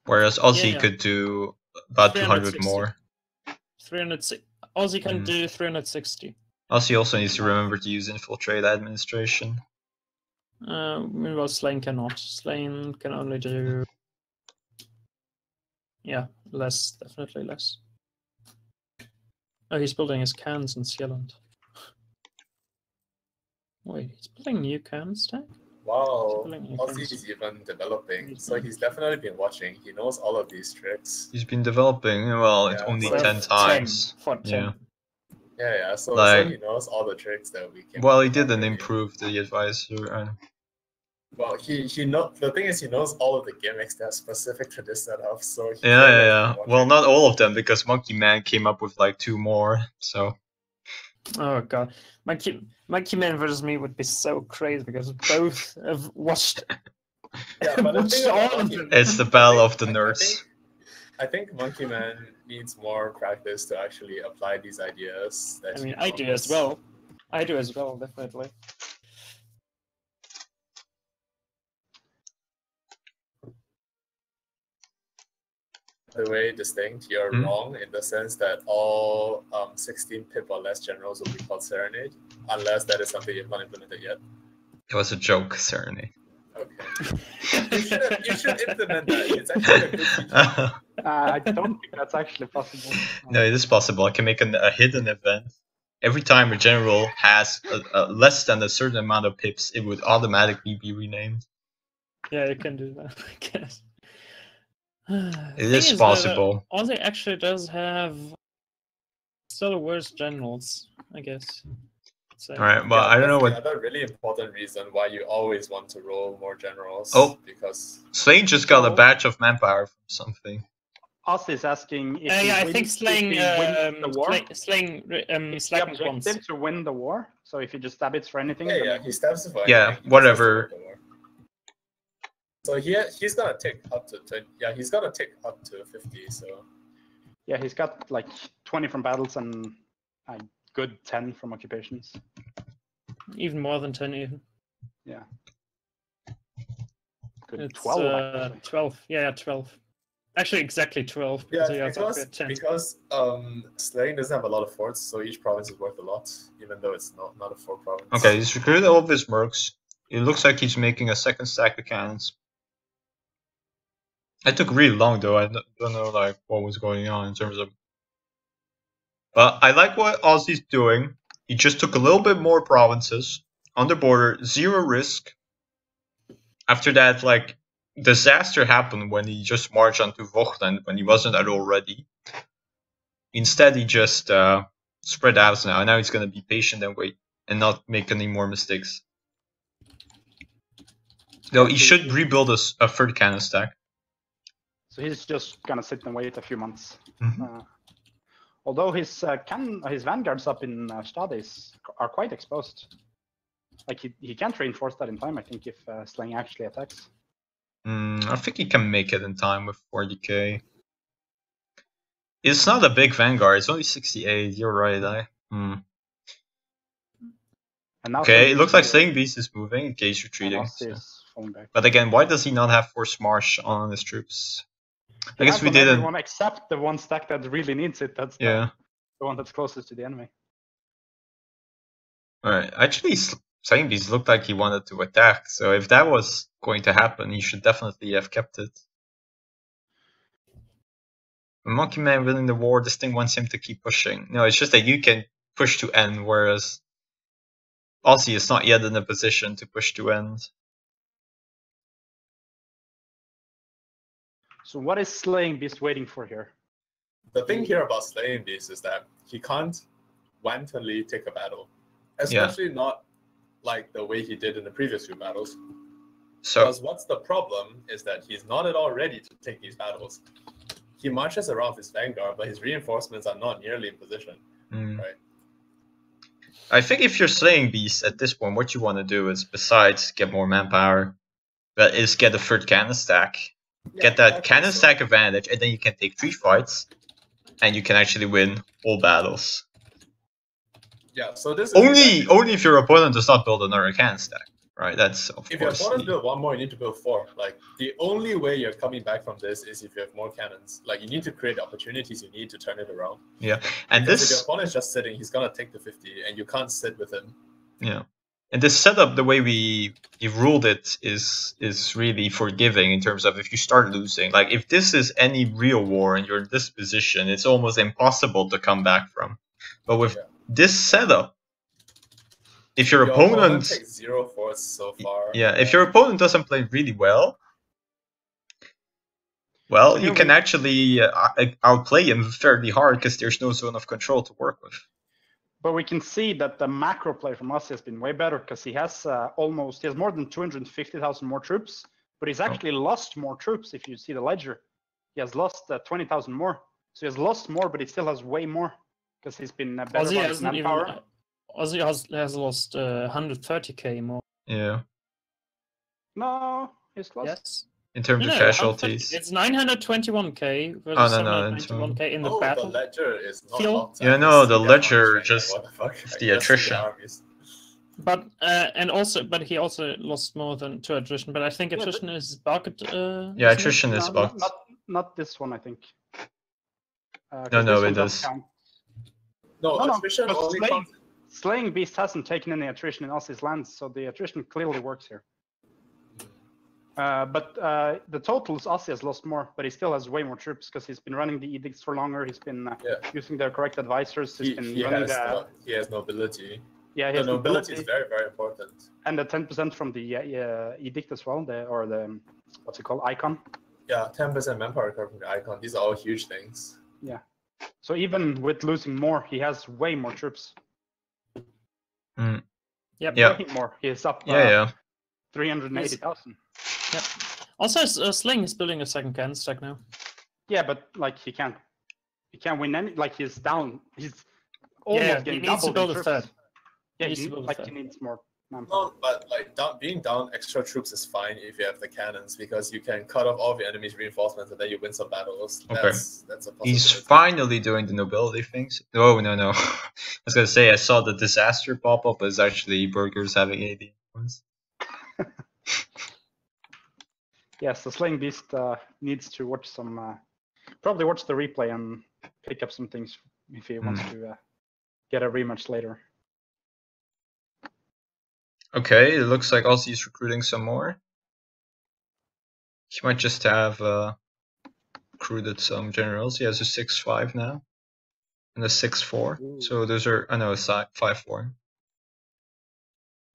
Whereas Ozzy could do about 200 more. 360. Ozzy can do 360. Ozzy also needs to remember to use infiltrate administration. Meanwhile, Slaying cannot. Slaying can only do. Yeah, less, definitely less. Oh, he's building his cans in Sealand. Wait, he's building new can stack? Wow, Building new Ozzy cans. is even developing, so he's definitely been watching. He knows all of these tricks. He's been developing, well, it's Yeah, only so 10 times. For 10. Yeah. Yeah, so Like- he knows all the tricks that we can. Well, he didn't improve the advisor. Well, he know the thing is he knows all of the gimmicks that are specific to this setup. So he Yeah. Well, not all of them, because Monkey Man came up with like 2 more. So Oh god, Monkey Man versus me would be so crazy because both have watched. Yeah, but the watched thing about all of Monkey- them. it's the battle of the I nerds. I think Monkey Man needs more practice to actually apply these ideas. That I mean, he I do as knows. well. I do as well, definitely. The way distinct, you're Hmm? wrong in the sense that all 16 pip or less generals will be called Serenade, unless that is something you've not implemented yet. It was a joke, certainly. Okay. you should implement that. It's actually a good feature. I don't think that's actually possible. No, it is possible. I can make a hidden event. Every time a general has less than a certain amount of pips, it would automatically be renamed. Yeah, you can do that, I guess. It is possible. Ozzy actually does have still worse generals, I guess. So, Alright, well, I don't know that's what. the other really important reason why you always want to roll more generals. Oh. Because Slaying just got a badge of manpower from something. Us is asking if yeah, I he think wins, Slaying, if he wins the war. Slaying, The slackens once. objective to win the war. So if he just stab it for anything, yeah, then he stabs for Yeah, anything, he whatever. just has to win the war. So he's gonna take up to 20. Yeah, he's gonna take up to 50. So yeah, he's got like 20 from battles and a good 10 from occupations. Even more than 10 even. Yeah. Good It's 12. actually. 12. Yeah, 12. Actually, exactly 12. yeah, he has up to 10. because Slaying doesn't have a lot of forts, so each province is worth a lot, even though it's not a fort province. Okay, he's recruited all of his mercs. It looks like he's making a second stack of cannons. It took really long though. I don't know like what was going on in terms of. But I like what Ozzy's doing. He just took a little bit more provinces on the border, 0 risk. After that, like disaster happened when he just marched onto Vochtland when he wasn't at all ready. Instead, he just spread out now. Now he's gonna be patient and wait and not make any more mistakes. Though he should rebuild a third cannon stack. So he's just gonna sit and wait a few months. Mhm. Although his vanguards up in Stade are quite exposed. Like he can't reinforce that in time, I think, if Slaying actually attacks. I think he can make it in time with 40k. It's not a big vanguard. It's only 68. You're right. And now Okay, it looks like Slayingbeast is moving. Okay, he's retreating. Ozzy So. is falling back. But again, why does he not have force march on his troops? I guess we He has on didn't. everyone except the one stack that really needs it. That's Yeah. the one that's closest to the enemy. Alright. Actually, Slayingbeast looked like he wanted to attack. So if that was going to happen, he should definitely have kept it. Monkey Man winning the war, this thing wants him to keep pushing. No, it's just that you can push to end, whereas Ozzy is not yet in a position to push to end. So what is Slayingbeast waiting for here? The thing here about Slayingbeast is that he can't wantonly take a battle, especially not like the way he did in the previous 2 battles. So Because what's the problem is that he's not at all ready to take these battles. He marches around his vanguard, but his reinforcements are not nearly in position. Right. I think if you're Slayingbeast at this point, what you want to do is, besides get more manpower, that is get a third cannon stack. Get that cannon stack advantage, and then you can take 3 fights, and you can actually win all battles. Yeah, so this is Only if your opponent does not build another cannon stack, right? That's of if your course. opponent build 1 more, you need to build 4. Like the only way you're coming back from this is if you have more cannons. Like you need to create opportunities. You need to turn it around. Yeah, and Because if your this. opponent is just sitting, he's gonna take the 50, and you can't sit with him. Yeah, And this setup, the way we ruled it, is really forgiving in terms of if you start losing. Like if this is any real war and you're in this position, it's almost impossible to come back from. But with this setup, if your opponent takes 0 force so far, if your opponent doesn't play really well, well, you can actually outplay him fairly hard because there's no zone of control to work with. But we can see that the macro play from us has been way better because he has he has more than 250,000 more troops, but he's actually lost more troops. If you see the ledger, he has lost 20,000 more. So he has lost more, but he still has way more because he's been better Ozzy by his manpower. Ozzy has lost 130k more. Yeah. No, he's lost. Yes. In terms of casualties. It's 921k versus 791k in the battle. The ledger is not locked. Yeah, no, the ledger just the attrition. But but he also lost more than to attrition. But I think attrition is bugged. Yeah, attrition is bugged. Not this one, I think. No, it does. No, attrition only counts. Slayingbeast hasn't taken any attrition in Ozzy's lands, so the attrition clearly works here. But the totals, Ozzy has lost more, but he still has way more troops because he's been running the edicts for longer. He's been using their correct advisors. He has nobility. Yeah, the nobility is very, very important. And the 10% from the edict as well, or the what's it called, icon. Yeah, 10% manpower from the icon. These are all huge things. Yeah. So even with losing more, he has way more troops. Yeah. More. He is up. 380,000. Yeah. Also, Sling is building a second cannon stack now. Yeah, but like he can't win any. Like he's down. He's almost getting he needs to build a third. Yeah, he needs more. No, but like being down extra troops is fine if you have the cannons because you can cut off all the enemy's reinforcements and then you win some battles. Okay. That's a possibility. He's finally doing the nobility things. Oh no! I was gonna say I saw the disaster pop up, but it's actually burgers having 80 points. Yes, the Slayingbeast needs to watch some, probably watch the replay and pick up some things if he wants to get a rematch later. Okay, it looks like Ozzy's recruiting some more. He might just have recruited some generals. He has a 6-5 now and a 6-4. So those are, I know, a 5-4.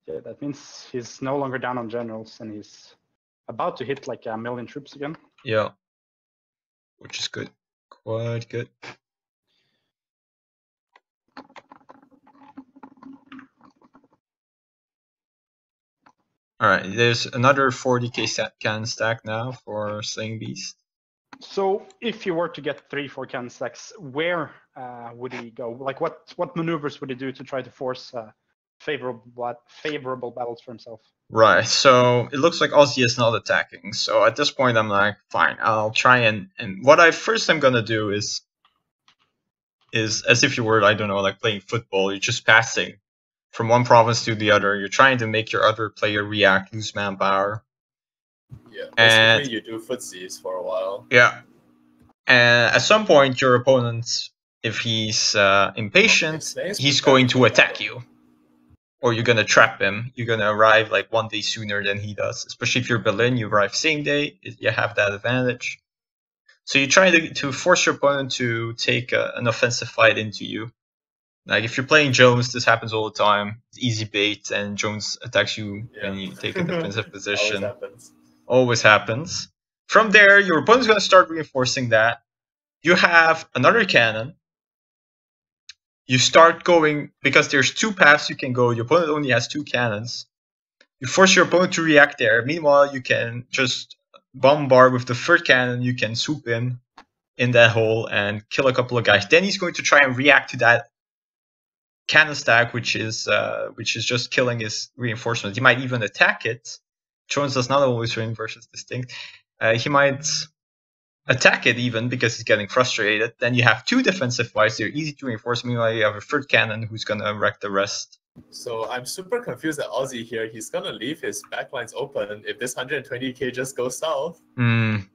Yeah, that means he's no longer down on generals and he's about to hit like 1 million troops again. Yeah, which is good, quite good. Alright, there's another 40k cannon stack now for Slayingbeast. So if you were to get 3-4 cannon stacks, where would he go? Like what maneuvers would he do to try to force favorable battles for himself? Right, so it looks like Ozzy is not attacking. So at this point I'm like, fine, I'll try and what I first am gonna do is as if you were, I don't know, like playing football, you're just passing from one province to the other. You're trying to make your other player react, lose manpower. Yeah, basically you do footsies for a while. Yeah. And at some point your opponent, if he's impatient, he's going to attack you. Or you're gonna trap him. You're gonna arrive like 1 day sooner than he does. Especially if you're Berlin, you arrive same day. You have that advantage. So you try to force your opponent to take an offensive fight into you. Like if you're playing Jones, this happens all the time. It's easy bait, and Jones attacks you and you take a defensive position. Always happens. From there, your opponent's gonna start reinforcing that. You have another cannon. You start going, because there's 2 paths you can go, your opponent only has 2 cannons. You force your opponent to react there. Meanwhile, you can just bombard with the 3rd cannon, you can swoop in that hole and kill a couple of guys. Then he's going to try and react to that cannon stack, which is just killing his reinforcement. He might even attack it. Jones does not always win versus Distinct. He might attack it even because he's getting frustrated. Then you have 2 defensive fights. They're easy to reinforce. Meanwhile, you have a 3rd cannon who's gonna wreck the rest. So I'm super confused at Ozzy here. He's gonna leave his backlines open if this 120k just goes south.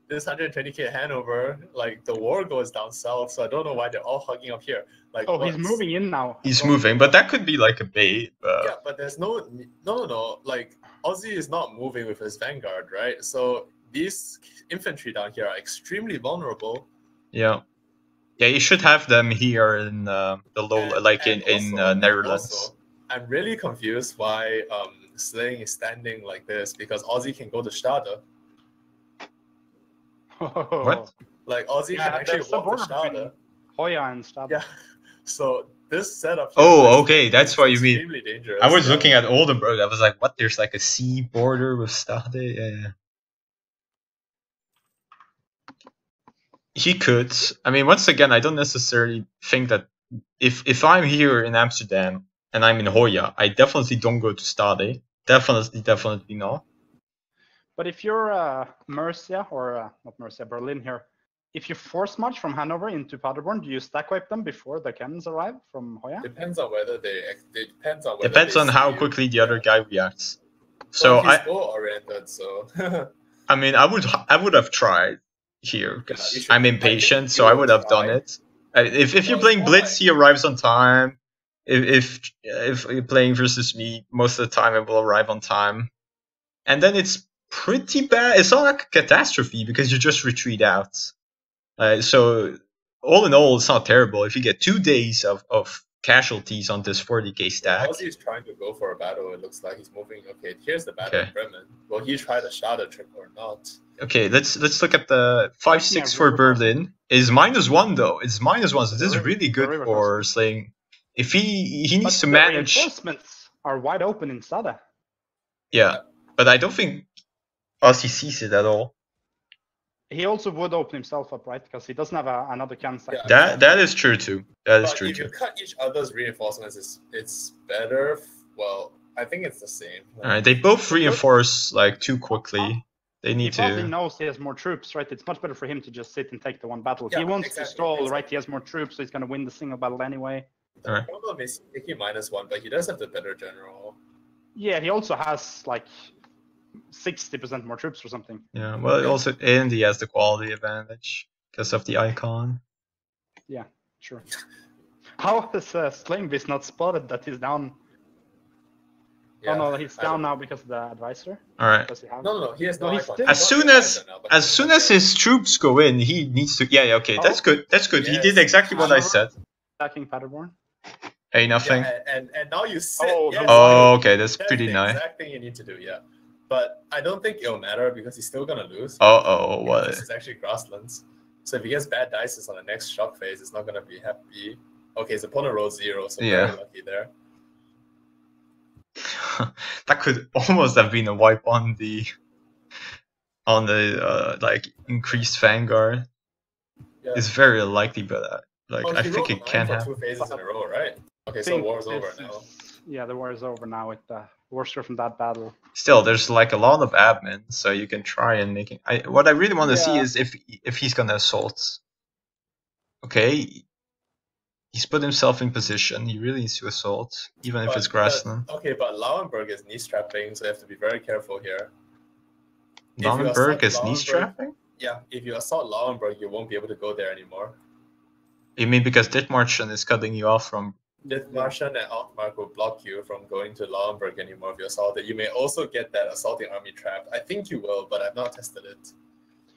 this 120k Hanover, like the war goes down south, so I don't know why they're all hugging up here. Like, Oh, he's moving in now. He's Oh, moving, but that could be like a bait. Yeah, but there's no. Like Ozzy is not moving with his vanguard, right? So these infantry down here are extremely vulnerable. Yeah. Yeah, you should have them here in the low, in Netherlands. Also, I'm really confused why Slaying is standing like this, because Ozzy can go to Stade. What? Like Ozzy can actually walk to Stade. Hoya and Stade. Yeah. So this setup. Here Oh, okay, that's what you mean. Extremely dangerous. I was looking at Oldenburg. I was like, what? There's like a sea border with Stade? Yeah. He could. I mean, once again, I don't necessarily think that if I'm here in Amsterdam and I'm in Hoya, I definitely don't go to Stade. Definitely not. But if you're Mercia, or not Mercia, Berlin here, if you force march from Hanover into Paderborn, do you stack wipe them before the cannons arrive from Hoya? Depends on whether they. Depends on. Depends on how quickly the other guy reacts. So he's goal oriented, so. I mean, I would have tried here because I'm impatient, so I would have done it. If you're playing Blitz, he arrives on time. If you're playing versus me, most of the time it will arrive on time, and then it's pretty bad. It's not like a catastrophe because you just retreat out. So all in all, it's not terrible. If you get 2 days of casualties on this 40k stack. Ozzy is trying to go for a battle. It looks like he's moving. Okay, here's the battle of Bremen. Will he try the Stade trick or not? Okay, let's look at the 5-6 for Berlin. It's -1 though. It's -1, so this is really good for Slaying. If he needs to manage. Reinforcements are wide open in Stade. Yeah, but I don't think Ozzy sees it at all. He also would open himself up, right? Because he doesn't have another can stack. Yeah, that is true too. That is true if you cut each other's reinforcements, it's better. Well, I think it's the same. All right, they both reinforce like too quickly. They need he probably to. knows he has more troops, right? It's much better for him to just sit and take the one battle. Yeah, he wants to stall, right? He has more troops, so he's going to win the single battle anyway. The problem is taking -1, but he does have the better general. Yeah, he also has like 60% more troops or something. Yeah, well, and he has the quality advantage because of the icon. Yeah, sure. How has Slayingbeast not spotted that he's down? Yeah, oh no, he's down now because of the advisor. All right. No, he has no icon. As soon as his troops go in, he needs to. Yeah, okay, that's good. That's good. Yes. He did exactly what I said. Attacking Paderborn. Hey, nothing. Yeah, and now you sit. Oh, okay, that's pretty nice. That's the exact thing you need to do. Yeah, but I don't think it'll matter because he's still gonna lose. What? This is actually grasslands. So if he gets bad dices on the next shock phase, it's not gonna be happy. Okay, his opponent rolls 0, so very lucky there. That could almost have been a wipe on the like increased vanguard. Yeah. It's very unlikely, but I think it can happen. 2 phases in a row, right? Okay, so war's over now. Yeah, the war is over now with the warster from that battle. Still, there's like a lot of admin, so you can try and make it. What I really want to see is if he's gonna assault. Okay, he's put himself in position. He really needs to assault, even if it's grassland. Okay, but Lauenburg is knee strapping, so you have to be very careful here. Lauenburg is knee strapping? Yeah, if you assault Lauenburg, you won't be able to go there anymore. You mean because Dithmarschen is cutting you off from... Dithmarschen and Altmark will block you from going to Lauenburg anymore if you assault it. You may also get that assaulting army trap. I think you will, but I've not tested it.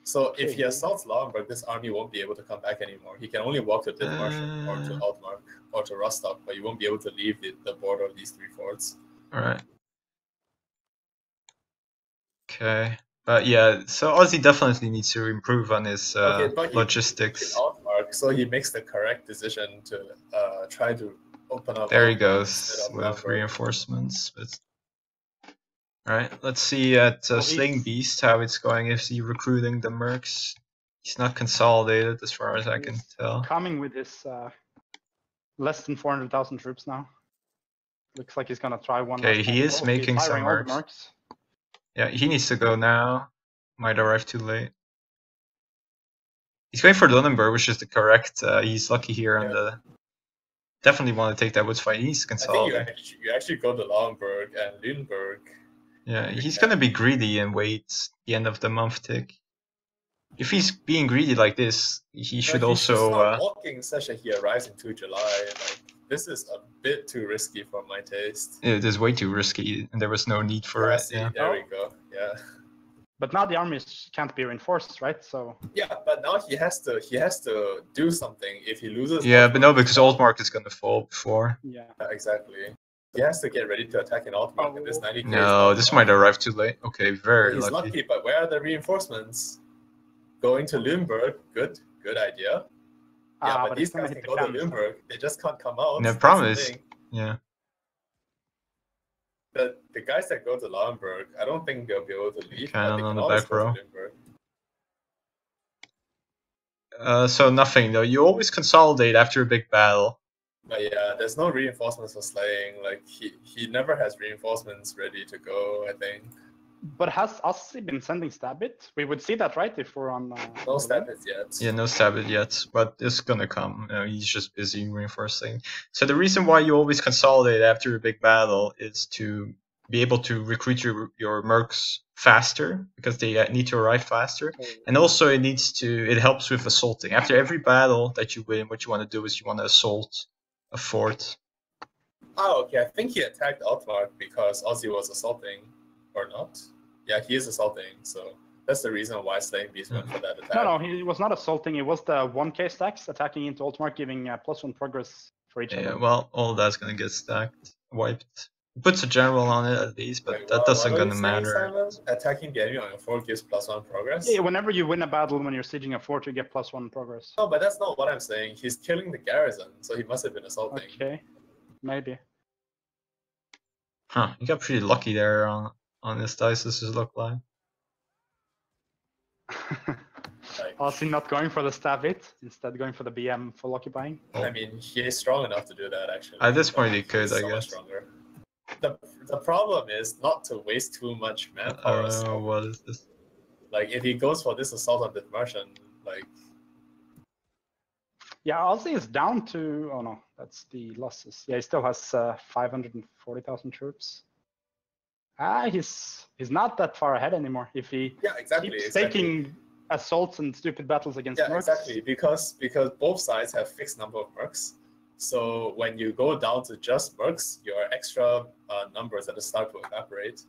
So if he assaults Lauenburg, this army won't be able to come back anymore. He can only walk to Dithmarschen or to Altmark or to Rostock, but you won't be able to leave the border of these 3 forts. Alright. Okay. But yeah, so Ozzy definitely needs to improve on his logistics. So he makes the correct decision to try to open up. There he goes with reinforcements. Alright, let's see at Slayingbeast how it's going. Is he recruiting the mercs? He's not consolidated as far as I can tell. Coming with his less than 400,000 troops now. Looks like he's gonna try one. Okay, he is making some mercs. Yeah, he needs to go now. Might arrive too late. He's going for Lunenburg, which is the correct. He's lucky here on the. Definitely want to take that woods fight. He needs to consolidate. I think you actually go to Lauenburg and Lunenburg. Yeah, he's gonna be greedy and wait the end of the month tick. if he's being greedy like this, he should He should start also. walking such that he arrives in 2 July. Like, this is a bit too risky for my taste. It is way too risky, and there was no need for it. See, Yeah. there we go. Yeah. But now the armies can't be reinforced, right? So Yeah, but now he has to do something if he loses. Yeah, but no, because Altmark is gonna fall before. yeah. Exactly. He has to get ready to attack in Altmark, and this 90k. No, this might arrive too late. Okay, very He's lucky. lucky, but where are the reinforcements? Going to Lüneburg, good idea. Yeah, but these guys can go to Lüneburg. They just can't come out. The problem is, yeah. The guys that go to Lüneburg, I don't think they'll be able to leave. Cannon on the always back go to row. Lüneburg. So nothing though. You always consolidate after a big battle. But yeah, there's no reinforcements for slaying. Like he never has reinforcements ready to go, I think. But has Ozzy been sending stab it? We would see that, right, if we're on. No stab it yet. Yeah, no stab it yet, but it's gonna come. He's just busy reinforcing. So the reason why you always consolidate after a big battle is to be able to recruit your mercs faster, because they need to arrive faster, and also it helps with assaulting. After every battle that you win, what you want to do is you want to assault a fort. Oh, okay. I think he attacked Altmark because Ozzy was assaulting, or not. Yeah, he is assaulting, so that's the reason why Slayingbeast went for that attack. No, he was not assaulting. It was the 1k stacks attacking into Altmark, giving +1 progress for each Yeah, other. well, all that's gonna get stacked, wiped. It puts a general on it at least, but that doesn't gonna matter. Simon? Attacking the enemy on your fort gives +1 progress? Yeah, whenever you win a battle when you're sieging a fort, you get +1 progress. No, but that's not what I'm saying. He's killing the garrison, so he must have been assaulting. Okay, maybe. Huh, you got pretty lucky there on this dice, this is look like. Ozzy not going for the stab it, instead going for the BM full occupying. I mean, he is strong enough to do that, actually. At this point he could, I so guess. Stronger. The problem is not to waste too much manpower. What is this? Like, if he goes for this assault on the merchant, like... Yeah, Ozzy is down to... Oh no, that's the losses. Yeah, he still has 540,000 troops. He's not that far ahead anymore. If he keeps taking assaults and stupid battles against mercs. Exactly, because both sides have fixed number of mercs. So when you go down to just mercs, your extra numbers at the start will evaporate.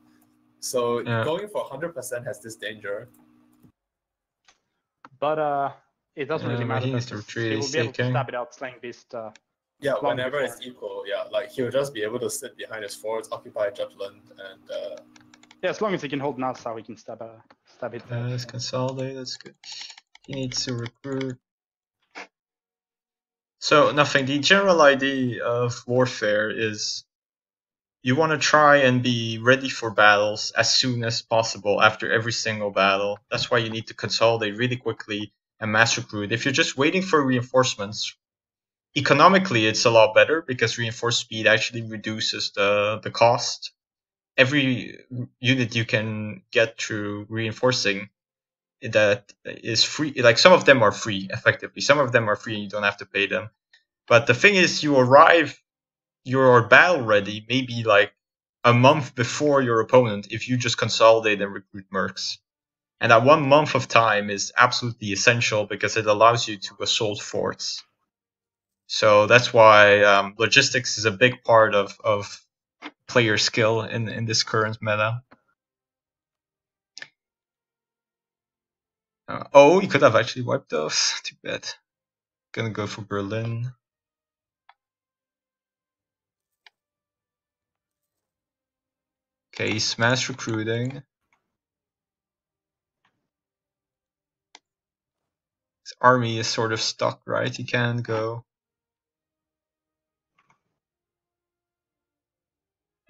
So going for 100% has this danger. But it doesn't really matter. He needs to retreat. He will be able to stab it out, Slayingbeast. Yeah, whenever it's equal, like he'll just be able to sit behind his forts, occupy Jutland, and yeah, as long as he can hold Nassau, he can stab it. Let's consolidate. That's good. He needs to recruit. So nothing. The general idea of warfare is you want to try and be ready for battles as soon as possible after every single battle. That's why you need to consolidate really quickly and mass recruit. If you're just waiting for reinforcements, economically it's a lot better because reinforced speed actually reduces the cost. Every unit you can get through reinforcing that is free, like some of them are free effectively, some of them are free and you don't have to pay them. But the thing is, you're battle ready maybe like a month before your opponent if you just consolidate and recruit mercs. And that 1 month of time is absolutely essential because it allows you to assault forts. So that's why logistics is a big part of player skill in this current meta. Oh, you could have actually wiped those. Too bad. Gonna go for Berlin. Okay, he's mass recruiting. His army is sort of stuck, right? He can't go.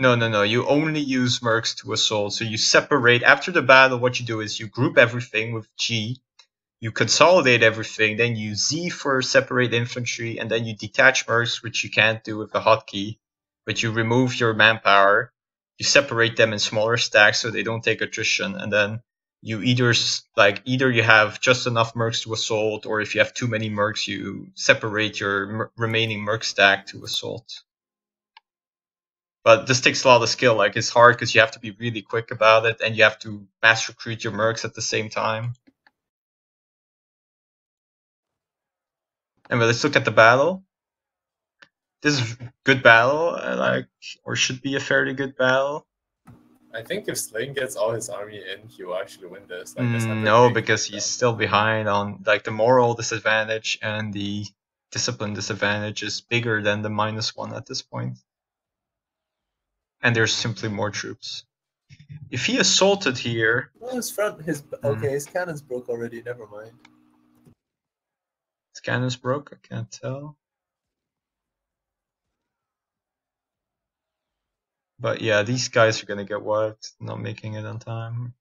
No, you only use mercs to assault. So you separate, after the battle, what you do is you group everything with G, you consolidate everything, then you Z for separate infantry, and then you detach mercs, which you can't do with the hotkey, but you remove your manpower, you separate them in smaller stacks so they don't take attrition, and then you either you have just enough mercs to assault, or if you have too many mercs, you separate your remaining merc stack to assault. But this takes a lot of skill. Like, it's hard because you have to be really quick about it, and you have to mass recruit your mercs at the same time. Anyway, let's look at the battle. This is good battle, or should be a fairly good battle. I think if Sling gets all his army in, he will actually win this. Like, this No, because he's still behind on the moral disadvantage, and the discipline disadvantage is bigger than the -1 at this point. And there's simply more troops. If he assaulted here... Oh, his cannons broke already, never mind. His cannons broke? I can't tell. But yeah, these guys are gonna get wiped, not making it on time.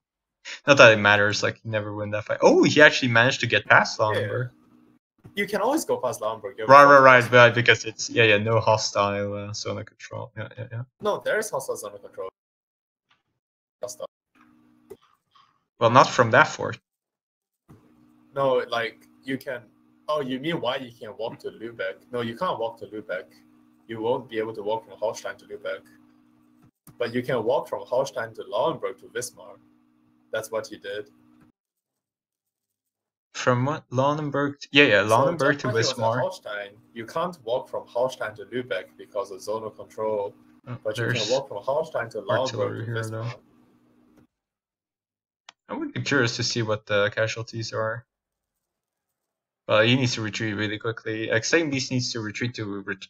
Not that it matters, like, you never win that fight. Oh, he actually managed to get past Lauenburg. Yeah. You can always go past Lauenburg. Right, but because it's, no hostile zone of control. Yeah. No, there is hostile zone of control. Hostile. Well, not from that fort. No, like, you can... Oh, you mean why you can walk to Lübeck? No, you can't walk to Lübeck. You won't be able to walk from Holstein to Lübeck. But you can walk from Holstein to Lauenburg to Wismar. That's what he did. From what? Lauenburg? Yeah, Lauenburg to Wismar. Holstein, you can't walk from Holstein to Lübeck because of zone of control. But you can walk from Holstein to Lauenburg to Wismar. Though. I would be curious to see what the casualties are. Well, he needs to retreat really quickly. Slayingbeast needs to retreat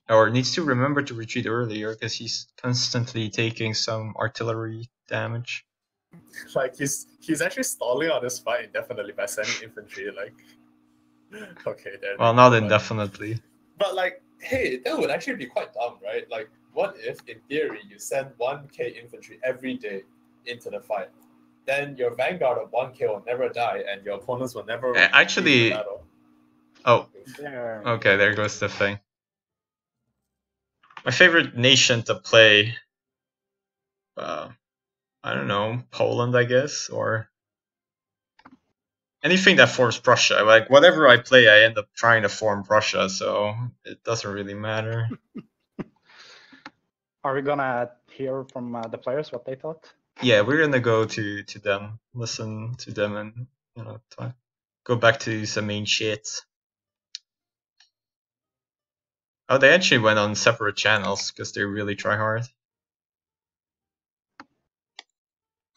or needs to remember to retreat earlier because he's constantly taking some artillery damage. Like he's actually stalling on this fight indefinitely by sending infantry. Like, okay, there. Well, not indefinitely. But like, hey, that would actually be quite dumb, right? Like, what if in theory you send 1k infantry every day into the fight? Then your vanguard of 1k will never die, and your opponents will never actually. battle. Oh, okay, there goes the thing. My favorite nation to play, I don't know, Poland, I guess, or anything that forms Prussia. Like, whatever I play, I end up trying to form Prussia, so it doesn't really matter. Are we gonna hear from the players what they thought? Yeah, we're gonna go to them, listen to them, and go back to some main shit. Oh, they actually went on separate channels because they really try hard.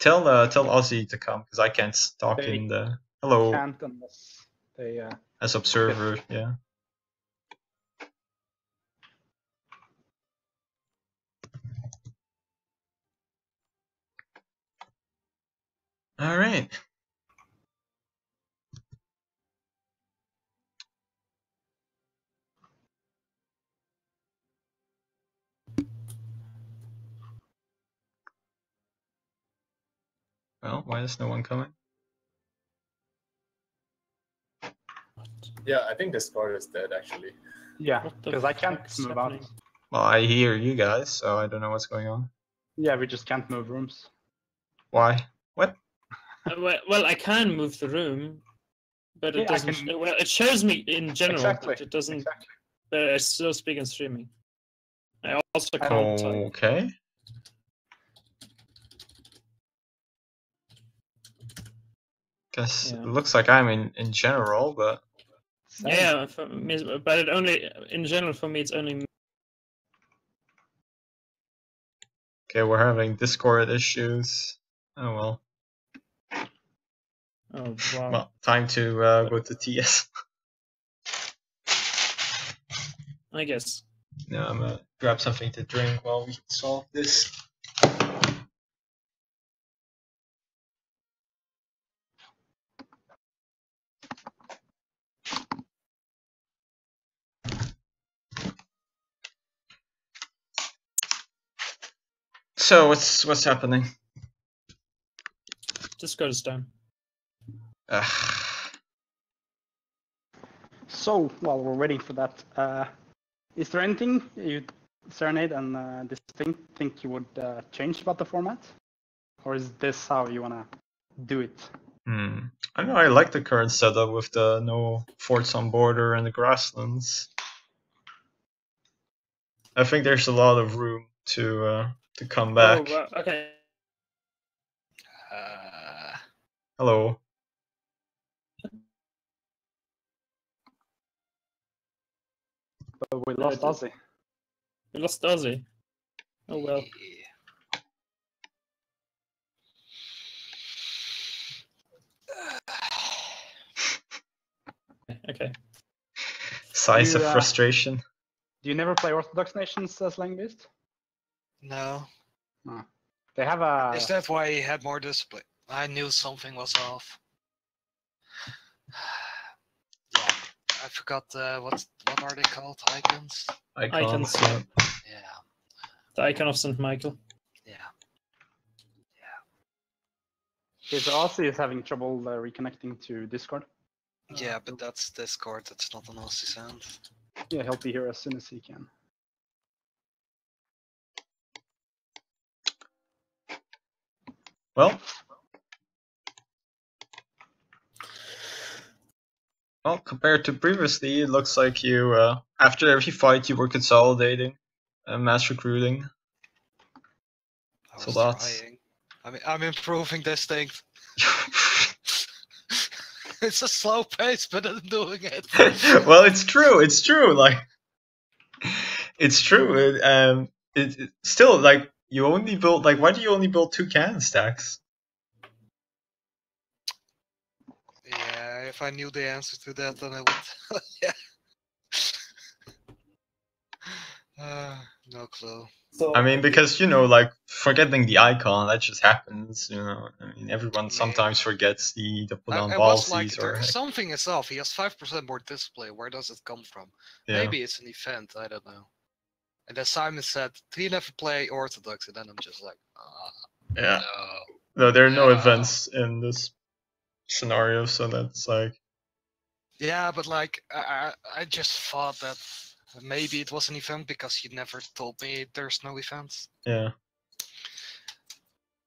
Tell Ozzy to come because I can't talk in the hello. Can't unless they as observer, yeah. All right. Well, why is no one coming? Yeah, I think Discord is dead actually. Yeah, because I can't move out. Well, I hear you guys, so I don't know what's going on. Yeah, we just can't move rooms. Why? What? Well, I can move the room, but it doesn't. Well, it shows me in general, but it doesn't. Exactly. But I still speak and streaming. I also can't type. Okay. Guess it looks like I'm in general, but yeah, for me, but it only in general for me it's only. Okay, we're having Discord issues. Oh well. Oh wow. Well, time to go to TS. I guess. No, I'm gonna grab something to drink while we solve this. So what's happening? Discord is down. So while we're waiting for that, is there anything you, Serenade and this thing, think you would change about the format, or is this how you wanna do it? I don't know. I like the current setup with the no forts on border and the grasslands. I think there's a lot of room to come back. Oh, okay. Hello. But we lost Ozzy. We lost Ozzy. Oh well. Okay. Sighs of frustration. Do you never play Orthodox Nations, Slayingbeast? No. Oh. They have a. Is that why he had more discipline? I knew something was off. Yeah, I forgot what are they called? Icons? Icons. Yeah. Yeah. The icon of St. Michael. Yeah. His Ozzy is having trouble reconnecting to Discord. Yeah, but that's Discord. That's not an Aussie sound. Yeah, he'll be here as soon as he can. Well, compared to previously, it looks like you, after every fight, you were consolidating, mass recruiting. I So was that's- trying. I'm improving this thing. It's a slow pace, but I'm doing it. Well, it's true. It's true. Like, it's true. It still, like, you only build, like, why do you only build 2 cannon stacks? Yeah, if I knew the answer to that, then I would. Yeah. No clue. So I mean, because, you know, like, forgetting the icon, that just happens, you know. I mean, everyone sometimes forgets the put on I balls was like, or... something is off. He has 5% more display. Where does it come from? Yeah. Maybe it's an event. I don't know. And then Simon said, "Do you never play Orthodox?" And then I'm just like, Yeah. no. No, there are no No. events in this scenario, so that's like... Yeah, but like, I just thought that maybe it was an event because you never told me there's no events. Yeah.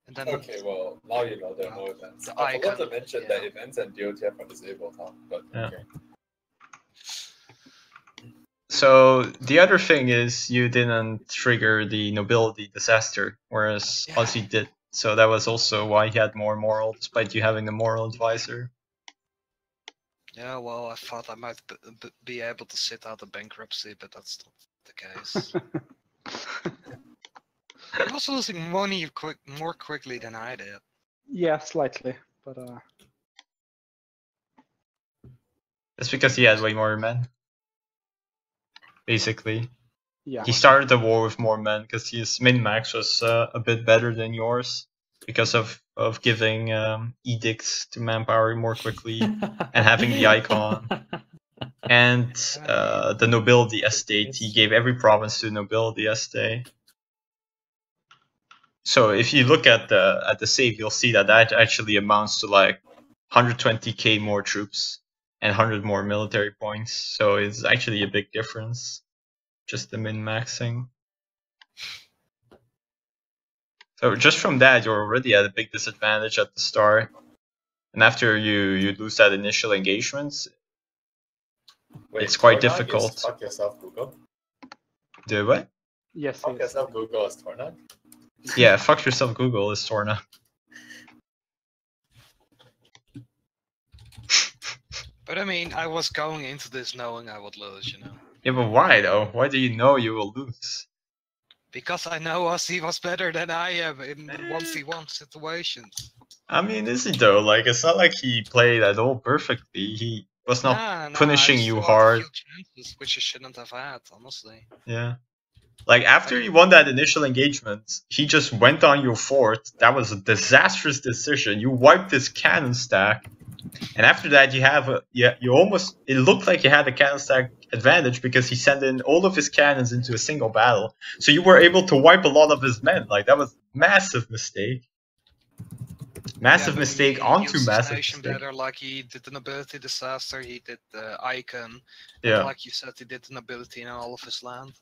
And then okay, well, now you know there are no events. The I forgot icon, to mention yeah. that events and DOTF are disabled, huh? But Yeah. okay. So the other thing is you didn't trigger the nobility disaster, whereas Yeah. Ozzy did. So that was also why he had more moral, despite you having the moral advisor. Yeah, well, I thought I might be able to sit out a bankruptcy, but that's not the case. He was losing money more quickly than I did. Yeah, slightly, but That's because he had way more men. Basically, yeah. he started the war with more men because his min-max was a bit better than yours because of giving edicts to manpower more quickly and having the icon. And the nobility estate, he gave every province to the nobility estate. So if you look at the save, you'll see that actually amounts to like 120k more troops and 100 more military points. So it's actually a big difference, just the min-maxing. So just from that, you're already at a big disadvantage at the start. And after you lose that initial engagement, Wait, it's quite Tornag is difficult. Fuck yourself, Google. Do what? Yes, Fuck yes. yourself, Google is Tornag. Yeah, fuck yourself, Google is Torna. But I mean, I was going into this knowing I would lose, you know. Yeah, but why though? Why do you know you will lose? Because I know Ozzy was better than I am in 1v1 situations. I mean, is he though? Like, it's not like he played at all perfectly. He was not Nah, punishing I you still had hard. a few chances, which I shouldn't have had, honestly. Yeah. Like, after you won that initial engagement, he just went on your fort. That was a disastrous decision. You wiped his cannon stack. And after that, you almost, it looked like you had a cannon stack advantage because he sent in all of his cannons into a single battle. So you were able to wipe a lot of his men. Like, that was massive mistake. Massive mistake onto massive mistake. Better, like he did the nobility disaster, he did the icon. Yeah. And like you said, he did the nobility in all of his land.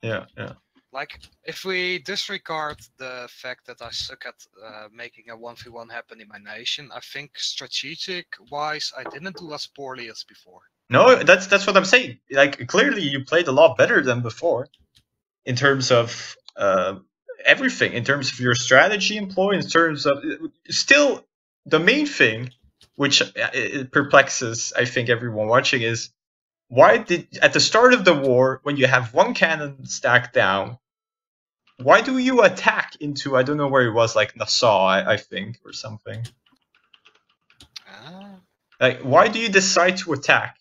Yeah, yeah. Like, if we disregard the fact that I suck at making a 1v1 happen in my nation, I think strategic-wise, I didn't do as poorly as before. No, that's what I'm saying. Like, clearly you played a lot better than before, in terms of everything, in terms of your strategy employed, in terms of still the main thing, which it perplexes I think everyone watching, is why did at the start of the war, when you have one cannon stacked down, why do you attack into, I don't know where it was, like Nassau, I think, or something? Like, why do you decide to attack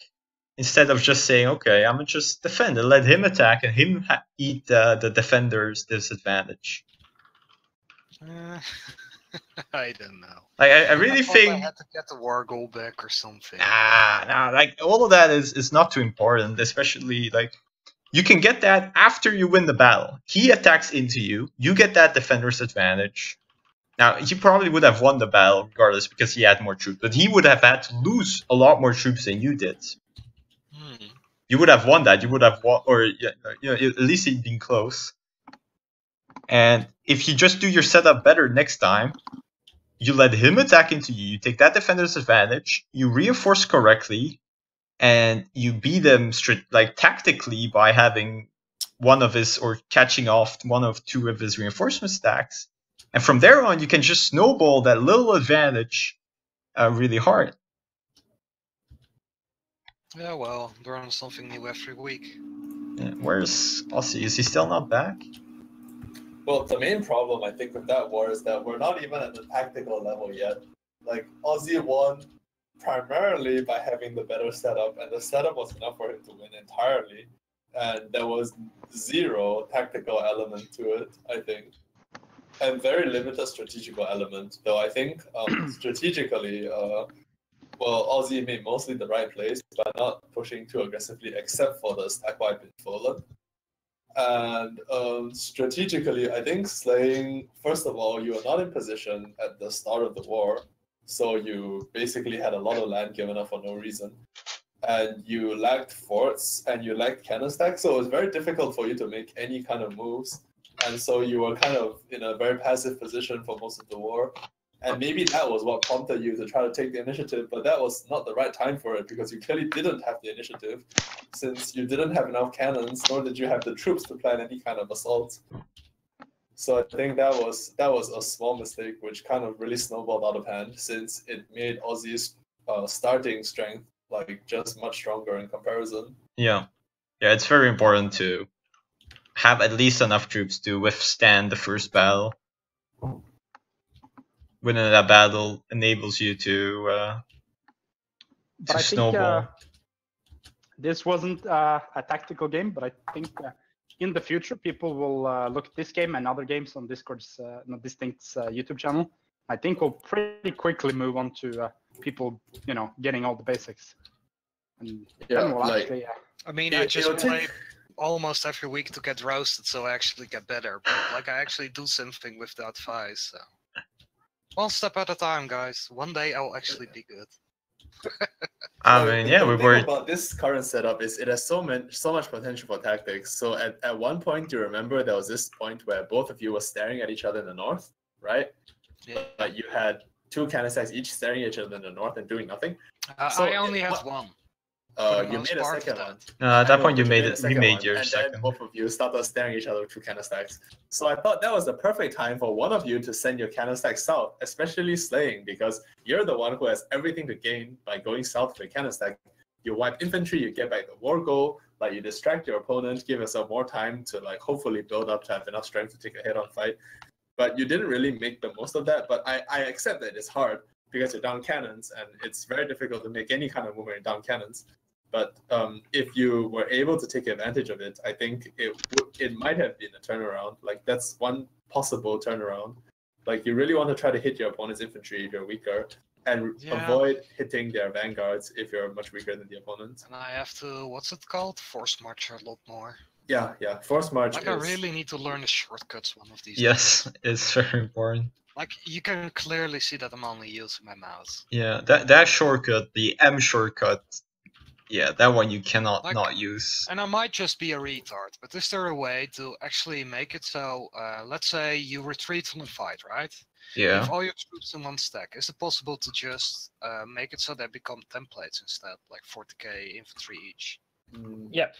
instead of just saying, okay, I'm gonna just defend and let him attack and him eat the defender's disadvantage? I don't know. Like, I really I thought think I had to get the war goal back or something. nah, like all of that is not too important, especially like you can get that after you win the battle. He attacks into you, you get that defender's advantage. Now, he probably would have won the battle regardless because he had more troops, but he would have had to lose a lot more troops than you did. You would have won that. You would have won, or at least he'd been close. And if you just do your setup better next time, you let him attack into you, you take that defender's advantage, you reinforce correctly, and you beat him like tactically by having one of his, or catching off one of two of his reinforcement stacks. And from there on, you can just snowball that little advantage really hard. Yeah, well, learn something new every week. Yeah, where's Ozzy? Is he still not back? Well, the main problem I think with that war is that we're not even at the tactical level yet. Like, Ozzy won primarily by having the better setup, and the setup was enough for him to win entirely. And there was zero tactical element to it, I think. And very limited strategical element, though I think strategically, well, Ozzy made mostly the right plays by not pushing too aggressively, except for the stack wipe in Poland. And strategically, I think Slaying, first of all, you are not in position at the start of the war, so you basically had a lot of land given up for no reason. And you lacked forts, and you lacked cannon stacks, so it was very difficult for you to make any kind of moves. And so you were kind of in a very passive position for most of the war. And maybe that was what prompted you to try to take the initiative, but that was not the right time for it because you clearly didn't have the initiative since you didn't have enough cannons, nor did you have the troops to plan any kind of assault. So I think that was a small mistake which kind of really snowballed out of hand since it made Ozzy's starting strength like just much stronger in comparison. Yeah, it's very important to have at least enough troops to withstand the first battle. Winning that battle enables you to snowball. Think, this wasn't a tactical game, but I think in the future people will look at this game and other games on Discord's Not Distinct's YouTube channel. I think we'll pretty quickly move on to people, getting all the basics. And then we'll actually. I mean, I just play almost every week to get roasted, so I actually get better. But like, I actually do something with the advice. So. One step at a time, guys. One day I'll actually be good. I mean, yeah, we were. About this current setup is it has so much potential for tactics. So at one point, you remember there was this point where both of you were staring at each other in the north, right? Yeah. But you had two cannon stacks each staring at each other in the north and doing nothing. So I only had one. You made a second one. At that point, you made your second. Then both of you started staring at each other with two cannon stacks. So I thought that was the perfect time for one of you to send your cannon stack south, especially Slaying, because you're the one who has everything to gain by going south with a cannon stack. You wipe infantry, you get back the war goal, like you distract your opponent, give yourself more time to like hopefully build up to have enough strength to take a head-on fight. But you didn't really make the most of that. But I accept that it's hard because you're down cannons, and it's very difficult to make any kind of movement down cannons. But if you were able to take advantage of it, I think it might have been a turnaround. Like, that's one possible turnaround. Like, you really want to try to hit your opponent's infantry if you're weaker, and avoid hitting their vanguards if you're much weaker than the opponent. And I have to, what's it called? Force march a lot more. Yeah. Force march. Like, I really need to learn the shortcuts one of these days. Yes, it's very important. Like, you can clearly see that I'm only using my mouse. Yeah, that shortcut, the M shortcut. Yeah, that one you cannot not use. And I might just be a retard, but is there a way to actually make it so, let's say you retreat from a fight, right? Yeah. With all your troops in one stack, is it possible to just make it so they become templates instead, like 40k infantry each? Yep.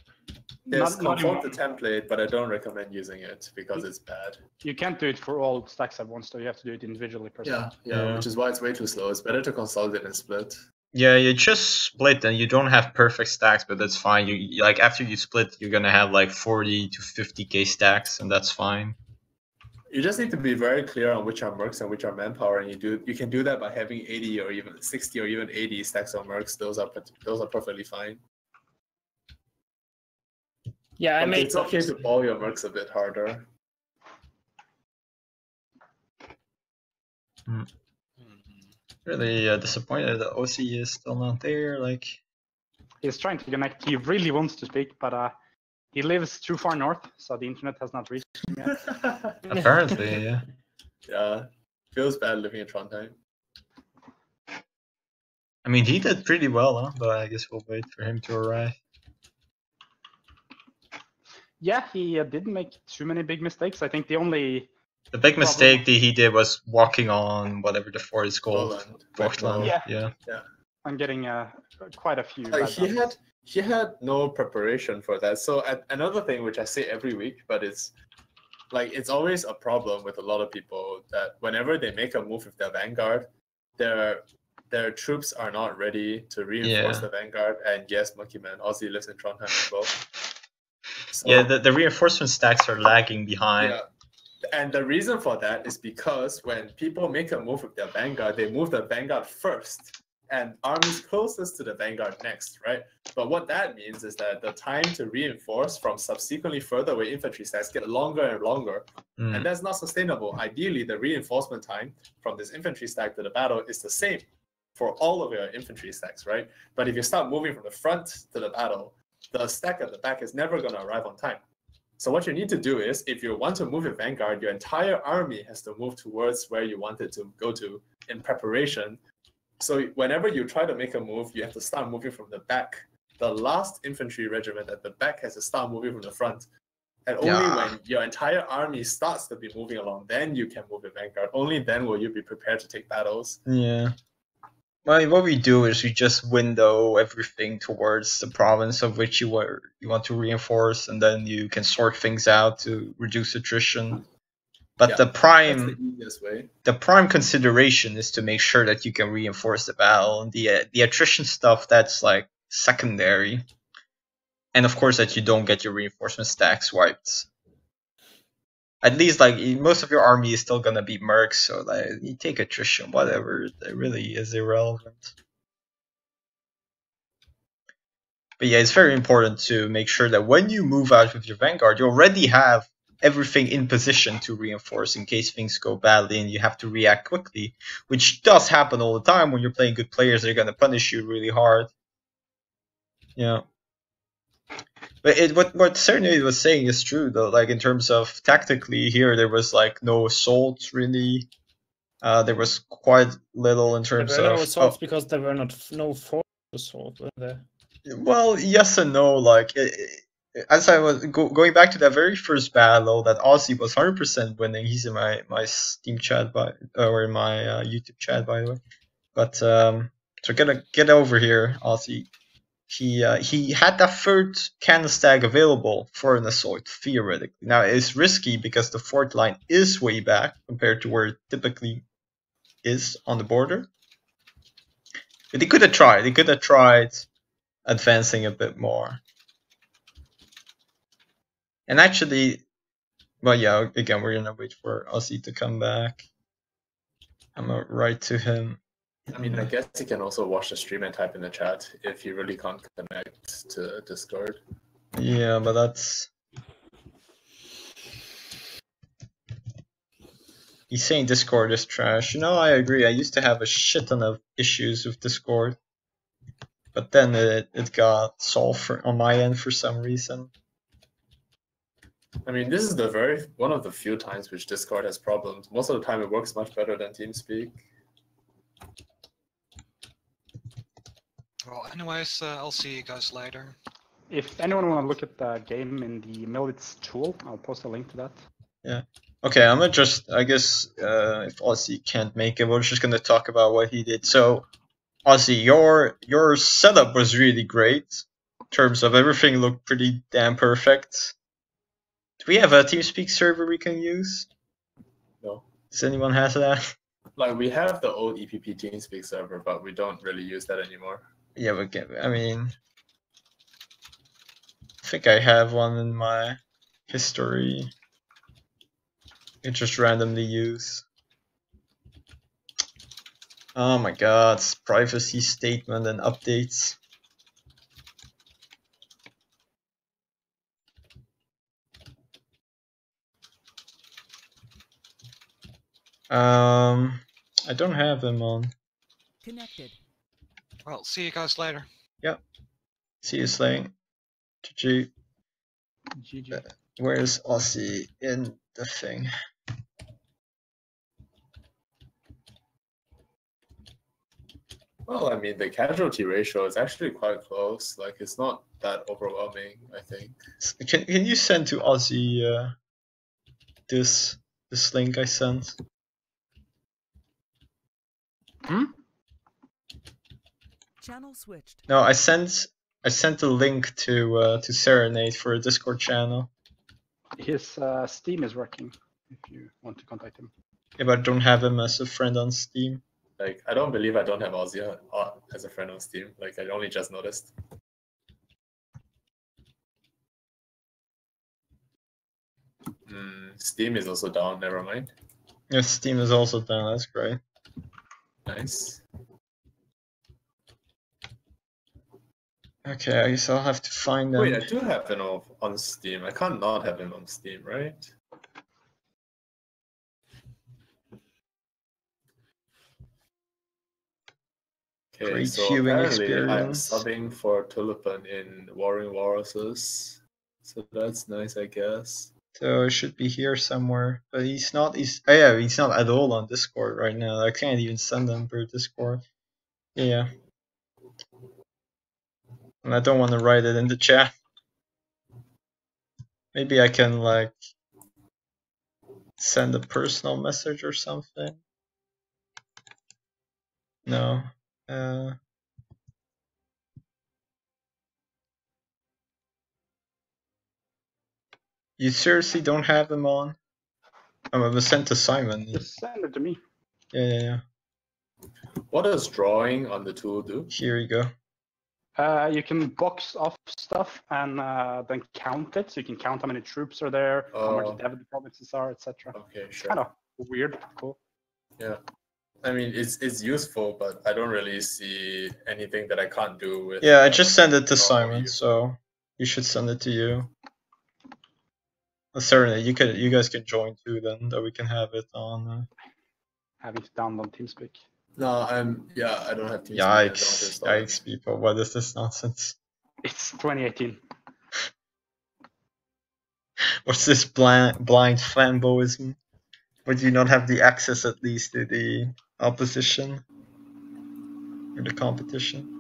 Yes, control the template, but I don't recommend using it because it's bad. You can't do it for all stacks at once, so you have to do it individually per Yeah, which is why it's way too slow. It's better to consolidate and split. Yeah, you just split and you don't have perfect stacks, but that's fine. You like after you split, you're gonna have like 40 to 50k stacks, and that's fine. You just need to be very clear on which are mercs and which are manpower, and you can do that by having 80 or even 60 or even 80 stacks of mercs. Those are perfectly fine. Yeah, I But made it's okay to ball your mercs a bit harder. Really disappointed that Ozzy is still not there. Like, He's trying to connect. He really wants to speak, but he lives too far north, so the internet has not reached him yet. apparently, yeah. Yeah, feels bad living in Trondheim. I mean, he did pretty well, huh? But I guess we'll wait for him to arrive. Yeah, he didn't make too many big mistakes. I think the only The big mistake that he did was walking on whatever the fort is called. Portland. Yeah. I'm getting quite a few. Like he had no preparation for that. So another thing which I say every week, but it's always a problem with a lot of people that whenever they make a move with their vanguard, their troops are not ready to reinforce the vanguard. And yes, Monkey Man, Ozzy lives in Trondheim as well. So, yeah, the reinforcement stacks are lagging behind. Yeah. And the reason for that is because when people make a move with their vanguard, they move the vanguard first, and armies closest to the vanguard next, right? But what that means is that the time to reinforce from subsequently further away infantry stacks get longer and longer, and that's not sustainable. Ideally, the reinforcement time from this infantry stack to the battle is the same for all of your infantry stacks, right? But if you start moving from the front to the battle, the stack at the back is never going to arrive on time. So what you need to do is, if you want to move your vanguard, your entire army has to move towards where you want it to go to in preparation. So whenever you try to make a move, you have to start moving from the back. The last infantry regiment at the back has to start moving from the front. And only when your entire army starts to be moving along, then you can move your vanguard. Only then will you be prepared to take battles. Yeah. Well, what we do is we just window everything towards the province of which you want to reinforce, and then you can sort things out to reduce attrition. But the prime consideration is to make sure that you can reinforce the battle. And the attrition stuff, that's like secondary. And of course that you don't get your reinforcement stacks wiped. At least like most of your army is still gonna be mercs, so like you take attrition, whatever. It really is irrelevant. But yeah, it's very important to make sure that when you move out with your vanguard, you already have everything in position to reinforce in case things go badly and you have to react quickly, which does happen all the time when you're playing good players. They're gonna punish you really hard. Yeah. But what certainly was saying is true though. Like in terms of tactically, here there was like no assault really. There was quite little in terms there were of no assaults because there were no forced assault, were there? Well, yes and no. Like as I was going back to that very first battle, that Ozzy was 100% winning. He's in my Steam chat or in my YouTube chat, by the way. But so get over here, Ozzy. He had that third cannon stack available for an assault, theoretically. Now, it's risky because the fort line is way back compared to where it typically is on the border. But he could have tried. He could have tried advancing a bit more. And actually, well, yeah, again, we're going to wait for Ozzy to come back. I'm going to write to him. I mean, I guess you can also watch the stream and type in the chat if you really can't connect to Discord. Yeah, but that's... He's saying Discord is trash. You know, I agree. I used to have a shit ton of issues with Discord. But then it got solved on my end for some reason. I mean, this is one of the few times which Discord has problems. Most of the time it works much better than TeamSpeak. Well, anyways, I'll see you guys later. If anyone want to look at the game in the Militz tool, I'll post a link to that. Yeah. Okay, I'm gonna just, I guess, if Ozzy can't make it, we're just gonna talk about what he did. So, Ozzy, your setup was really great. In terms of everything looked pretty damn perfect. Do we have a TeamSpeak server we can use? No. Does anyone have that? Like we have the old EPP TeamSpeak server, but we don't really use that anymore. Yeah, but I mean, I think I have one in my history. It just randomly use. Oh my god, privacy statement and updates. I don't have them on. Connected. Well, see you guys later. Yep. See you, Slaying. GG. GG. Where's Ozzy in the thing? Well, I mean, the casualty ratio is actually quite close. Like, it's not that overwhelming, I think. Can you send to Ozzy this link I sent? Hmm? Channel switched. No, I sent a link to Serenade for a Discord channel. His Steam is working. If you want to contact him. Yeah, but I don't have him as a friend on Steam. Like, I don't believe I don't have Ozzy as a friend on Steam. Like, I only just noticed. Steam is also down, never mind. Yeah, Steam is also down, that's great. Nice. Okay, I guess I'll have to find them. Wait, I do have him on Steam. I can't not have him on Steam, right? Okay, Great so viewing apparently I'm experience. subbing for Tulipan in Warring Walruses. So that's nice, I guess. So it should be here somewhere, but he's not. He's not at all on Discord right now. I can't even send him through Discord. Yeah, and I don't want to write it in the chat. Maybe I can like send a personal message or something. No. You seriously don't have him on? Oh, it was sent to Simon. Just send it to me. Yeah. What does drawing on the tool do? Here you go. You can box off stuff and then count it. So you can count how many troops are there, how much dev the provinces are, etc. Okay, sure. Kind of weird, cool. Yeah. I mean, it's useful, but I don't really see anything that I can't do with. Yeah, I just sent it to Simon, so you should send it to you. Certainly, you guys can join too. Then that we can have it on. Having to download TeamSpeak. No, I don't have TeamSpeak. Yikes, people! What is this nonsense? It's 2018. What's this blind fanboyism? Would you not have the access at least to the opposition or the competition?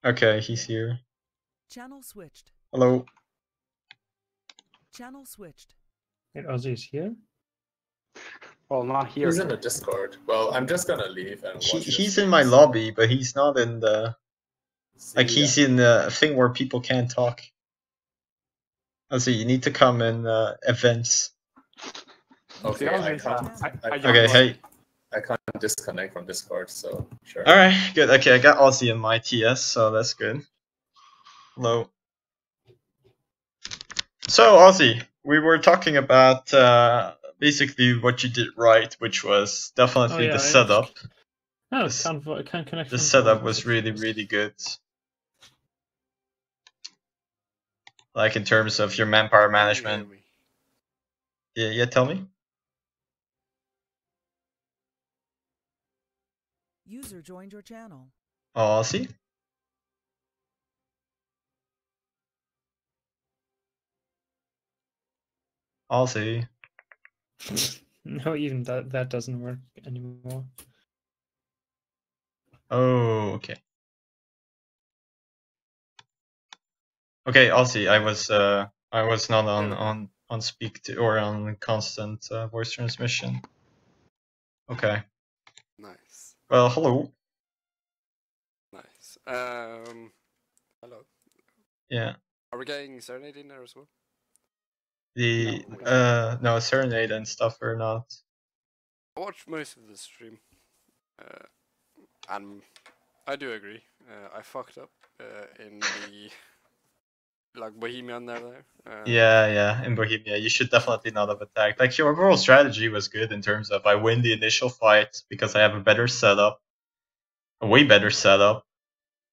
Okay, he's here. Channel switched. Hello. Channel switched. Wait, Ozzy is here? Well, not here. He's in the Discord. Well, I'm just gonna leave and watch. He's in my lobby, but he's not in the. Like he's in the thing where people can't talk. So you need to come in events. Okay, I can't disconnect from Discord, so sure. Alright, good. Okay, I got Ozzy in my TS, so that's good. Hello. So Ozzy, we were talking about basically what you did right, which was definitely the setup. No, can't connect. The setup was really good. Like in terms of your manpower management. Yeah, tell me. User joined your channel. Ozzy? Ozzy. No, even that doesn't work anymore. Oh, okay. Okay, Ozzy, I was not on speak to or on constant voice transmission. Okay. Nice. Well, hello. Nice. Hello. Yeah. Are we getting Serenade in there as well? No, Serenade and stuff are not. I watched most of the stream, and I do agree. I fucked up in the Bohemian there. Yeah, in Bohemia, you should definitely not have attacked. Like, your overall strategy was good in terms of I win the initial fight because I have a better setup, a way better setup.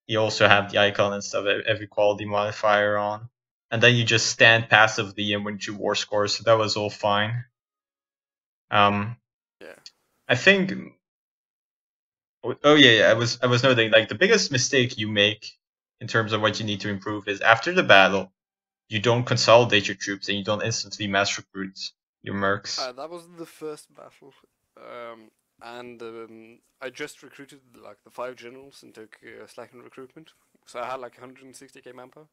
You also have the icon and stuff, every quality modifier on. And then you just stand passively and win 2 war scores, so that was all fine. Yeah. I think. Oh yeah, I was noting, like, the biggest mistake you make in terms of what you need to improve is after the battle, you don't consolidate your troops and you don't instantly mass recruit your mercs. That was the first battle, and I just recruited like the 5 generals and took second recruitment, so I had like 160k manpower.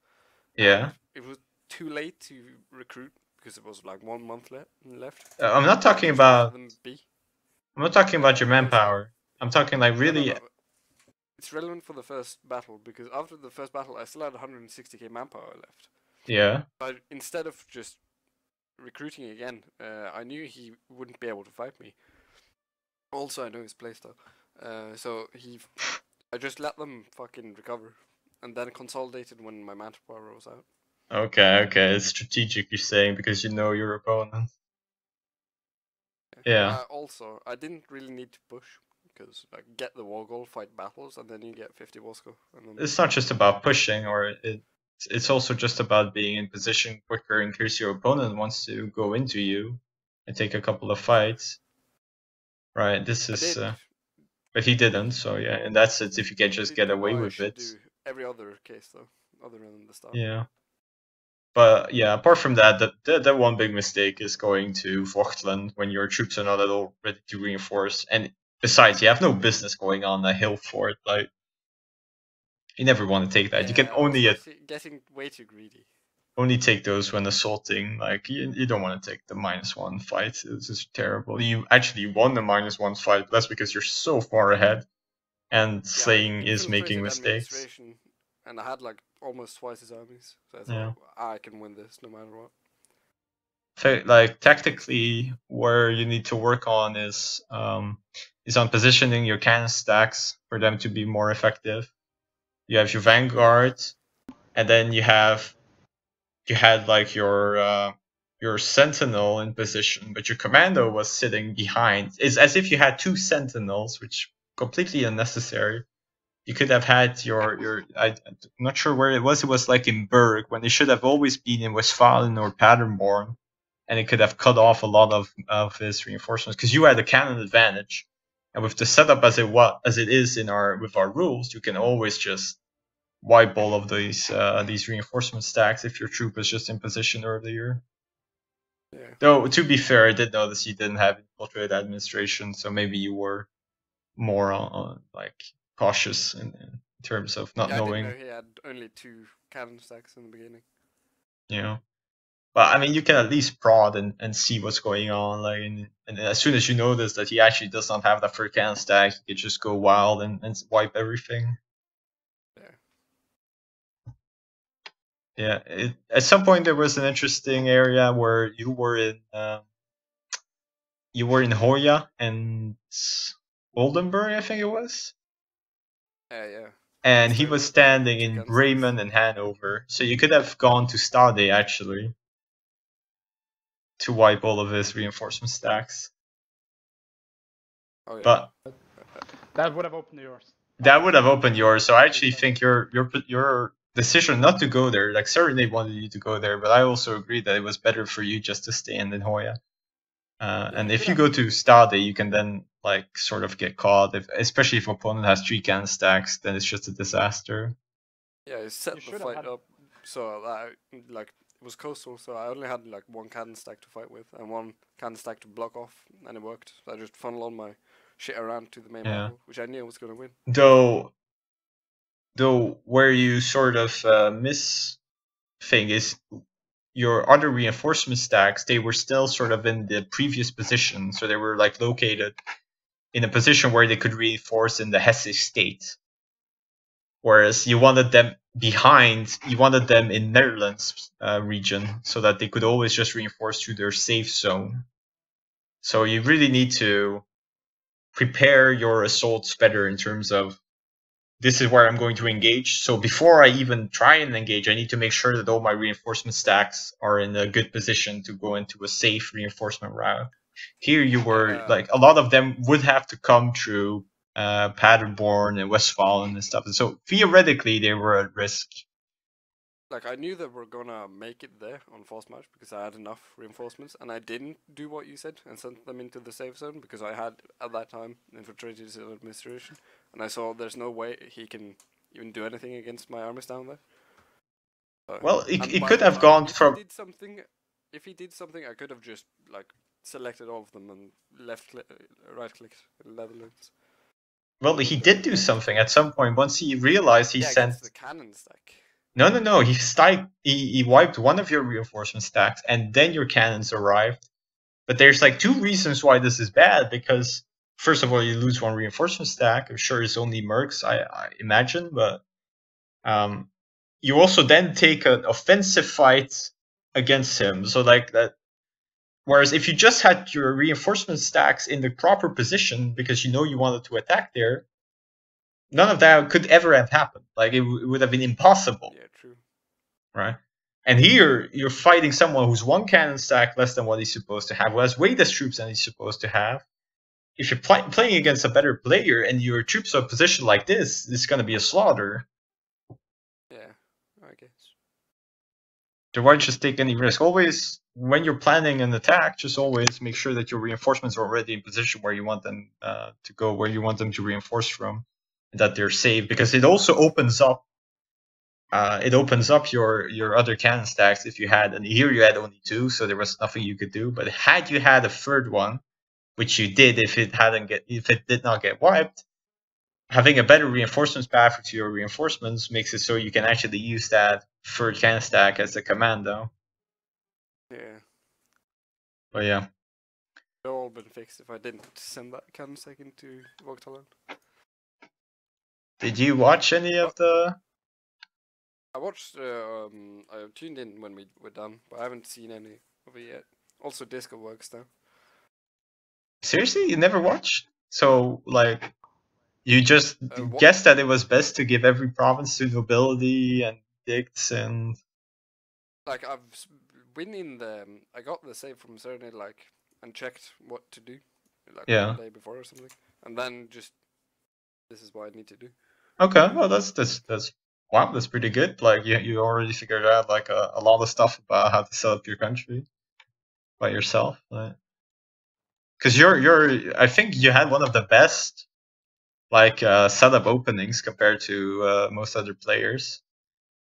Yeah. It was too late to recruit because it was like 1 month left. I'm not talking about. I'm not talking about your manpower. I'm talking like really. No. It's relevant for the first battle because after the first battle, I still had 160k manpower left. Yeah. But instead of just recruiting again, I knew he wouldn't be able to fight me. Also, I know his playstyle, so I just let them fucking recover, and then consolidated when my manpower was out. Okay, it's strategic, you're saying, because you know your opponent. Yeah. Also, I didn't really need to push because like get the war goal, fight battles, and then you get 50 war score. It's not just about pushing, or it's also just about being in position quicker in case your opponent wants to go into you and take a couple of fights. Right, this is. But he didn't, so yeah, in that sense, if you can just get away with it. Do every other case though, other than the start. Yeah. But yeah, apart from that, that one big mistake is going to Vochtland when your troops are not at all ready to reinforce. And besides, you have no business going on a hill fort. Like, you never want to take that. Yeah, you can only getting way too greedy. Only take those when assaulting. Like, you don't want to take the -1 fight. It's just terrible. You actually won the -1 fight, but that's because you're so far ahead, and Slaying is making mistakes. And I had like almost twice his armies, so I thought I can win this no matter what. So, like, tactically, where you need to work on is on positioning your cannon stacks for them to be more effective. You have your vanguard, and then you had like your sentinel in position, but your commando was sitting behind. It's as if you had 2 sentinels, which completely unnecessary. You could have had I'm not sure where it was. It was like in Berg, when it should have always been in Westfalen or Paderborn, and it could have cut off a lot of his reinforcements because you had a cannon advantage. And with the setup as it is with our rules, you can always just wipe all of these reinforcement stacks if your troop is just in position earlier. Yeah. Though, to be fair, I did notice you didn't have infiltrated administration, so maybe you were more on like cautious in terms of not knowing. I didn't know he had only 2 cannon stacks in the beginning. Yeah. But I mean, you can at least prod and see what's going on. Like, and as soon as you notice that he actually does not have that 3 cannon stack, you can just go wild and wipe everything. Yeah. At some point, there was an interesting area where you were in Hoya and Oldenburg, I think it was. Yeah. And he was standing in Bremen and Hanover, so you could have gone to Stade actually to wipe all of his reinforcement stacks. Oh, yeah. But that would have opened yours. That would have opened yours. So I actually think your decision not to go there, like, Serenade wanted you to go there, but I also agree that it was better for you just to stay in Den Hoya. And if you go to Stade, you can then like sort of get caught. Especially if opponent has 3 cannon stacks, then it's just a disaster. Yeah, it set the fight up so like it was coastal, so I only had like 1 cannon stack to fight with and 1 cannon stack to block off, and it worked. So I just funneled all my shit around to the main battle, which I knew I was gonna win. Though where you sort of miss thing is your other reinforcement stacks, they were still sort of in the previous position, so they were like located in a position where they could reinforce in the Hesse state. Whereas you wanted them behind, you wanted them in Netherlands region so that they could always just reinforce through their safe zone. So you really need to prepare your assaults better in terms of, this is where I'm going to engage. So before I even try and engage, I need to make sure that all my reinforcement stacks are in a good position to go into a safe reinforcement route. Here you were, like, a lot of them would have to come through Paderborn and Westfalen and stuff. So theoretically, they were at risk. Like, I knew that we're gonna make it there on force march because I had enough reinforcements, and I didn't do what you said and sent them into the safe zone because I had, at that time, infiltrated his administration, and I saw there's no way he can even do anything against my armies down there. So, Well, it could have gone from... If he did something, I could have just, like, selected all of them and right-clicked Netherlands. Well, he did do something at some point. Once he realized he sent... against the cannon stack. No. He wiped one of your reinforcement stacks, and then your cannons arrived. But there's like two reasons why this is bad. Because first of all, you lose one reinforcement stack. I'm sure it's only mercs, I imagine. But you also then take an offensive fight against him. So like that. Whereas if you just had your reinforcement stacks in the proper position because you know you wanted to attack there, none of that could ever have happened. Like, it would have been impossible. Yeah, true. Right? And here, you're fighting someone who's one cannon stack less than what he's supposed to have, who has way less troops than he's supposed to have. If you're playing against a better player and your troops are positioned like this, it's going to be a slaughter. Yeah, I guess. So why just take any risk? Always, when you're planning an attack, just always make sure that your reinforcements are already in position where you want them to go, where you want them to reinforce from. That they're safe, because it also opens up your other cannon stacks if you had, and here you had only two, so there was nothing you could do. But had you had a third one, which you did if it did not get wiped, having a better reinforcements path to your reinforcements makes it so you can actually use that third cannon stack as a commando. Yeah. But yeah. They've all been fixed if I didn't send that cannon stack into Vogtaland. Did you watch any of the... I watched, I tuned in when we were done, but I haven't seen any of it yet. Also, Disco works now. Seriously? You never watched? So, like, you just guessed that it was best to give every province to nobility and dicts and... Like, I've been in the... I got the save from Serenade, like, and checked what to do. Like, yeah. the day before or something. And then just... This is what I need to do. Okay, well that's wow, that's pretty good. Like you already figured out like a lot of stuff about how to set up your country by yourself. Because I think you had one of the best like setup openings compared to most other players.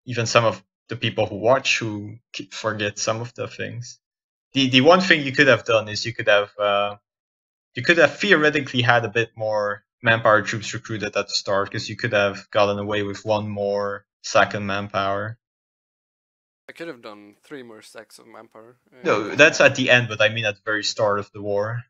Even some of the people who watch who forget some of the things. The one thing you could have done is you could have theoretically had a bit more manpower troops recruited at the start, because you could have gotten away with one more second manpower. I could have done 3 more stacks of manpower. No, that's at the end, but I mean at the very start of the war.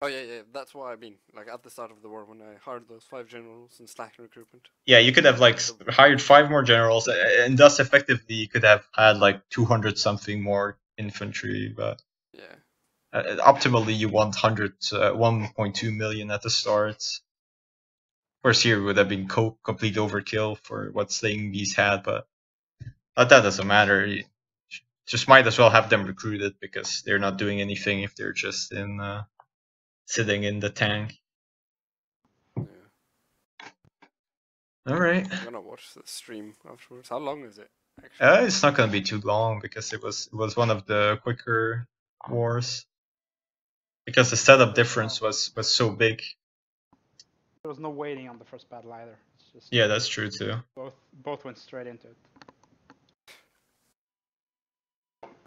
Oh yeah, that's what I mean. Like at the start of the war when I hired those 5 generals and slacked recruitment. Yeah, you could have like hired 5 more generals, and thus effectively you could have had like 200 something more infantry, but... Yeah. Optimally, you want 1.2 million at the start. Of course, here would have been complete overkill for what Slayingbeast had, but that doesn't matter. You just might as well have them recruited, because they're not doing anything if they're just in sitting in the tank. Yeah. All right. I'm gonna watch the stream afterwards. How long is it? Actually? It's not gonna be too long, because it was one of the quicker wars. Because the setup difference was so big. There was no waiting on the first battle either. It's just yeah, that's true too. Both went straight into it.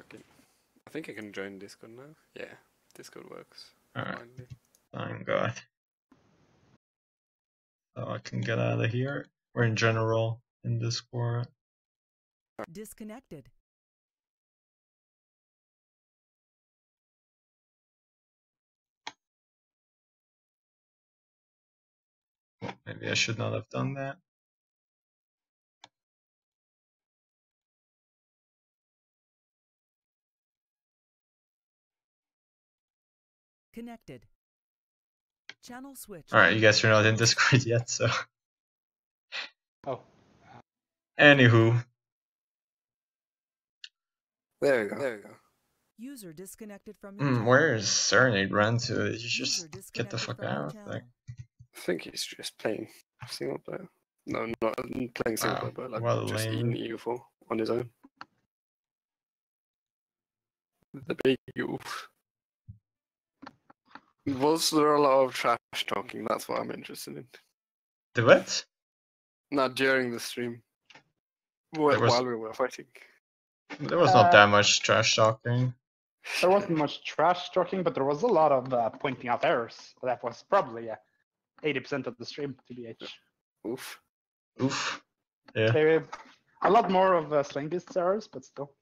Okay. I think I can join Discord now. Yeah, Discord works. Alright. Thank God. So I can get out of here. We're in general in Discord. Disconnected. Maybe I should not have done that. Connected. Channel switch. Alright, you guys are not in Discord yet, so. Oh. Anywho. There we go. There we go. User disconnected from your channel. Where is Serenade run to? Did you User just get the disconnected fuck from your out? channel. Like, I think he's just playing single player. No, not playing single player, but like what a just lame. eating EU4 on his own. The big goof. Was there a lot of trash talking? That's what I'm interested in. The what? Not during the stream. There was- While we were fighting. There was not that much trash talking. There wasn't much trash talking, but there was a lot of pointing out errors. That was probably 80% of the stream, TBH. Oof. Oof. Yeah. Maybe a lot more of Slayingbeast's errors, but still.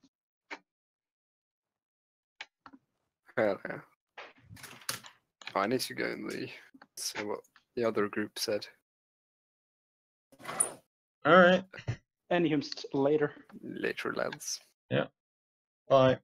Hell yeah. Oh, I need to go in the see what the other group said. Alright. Any later. Later, lads. Bye.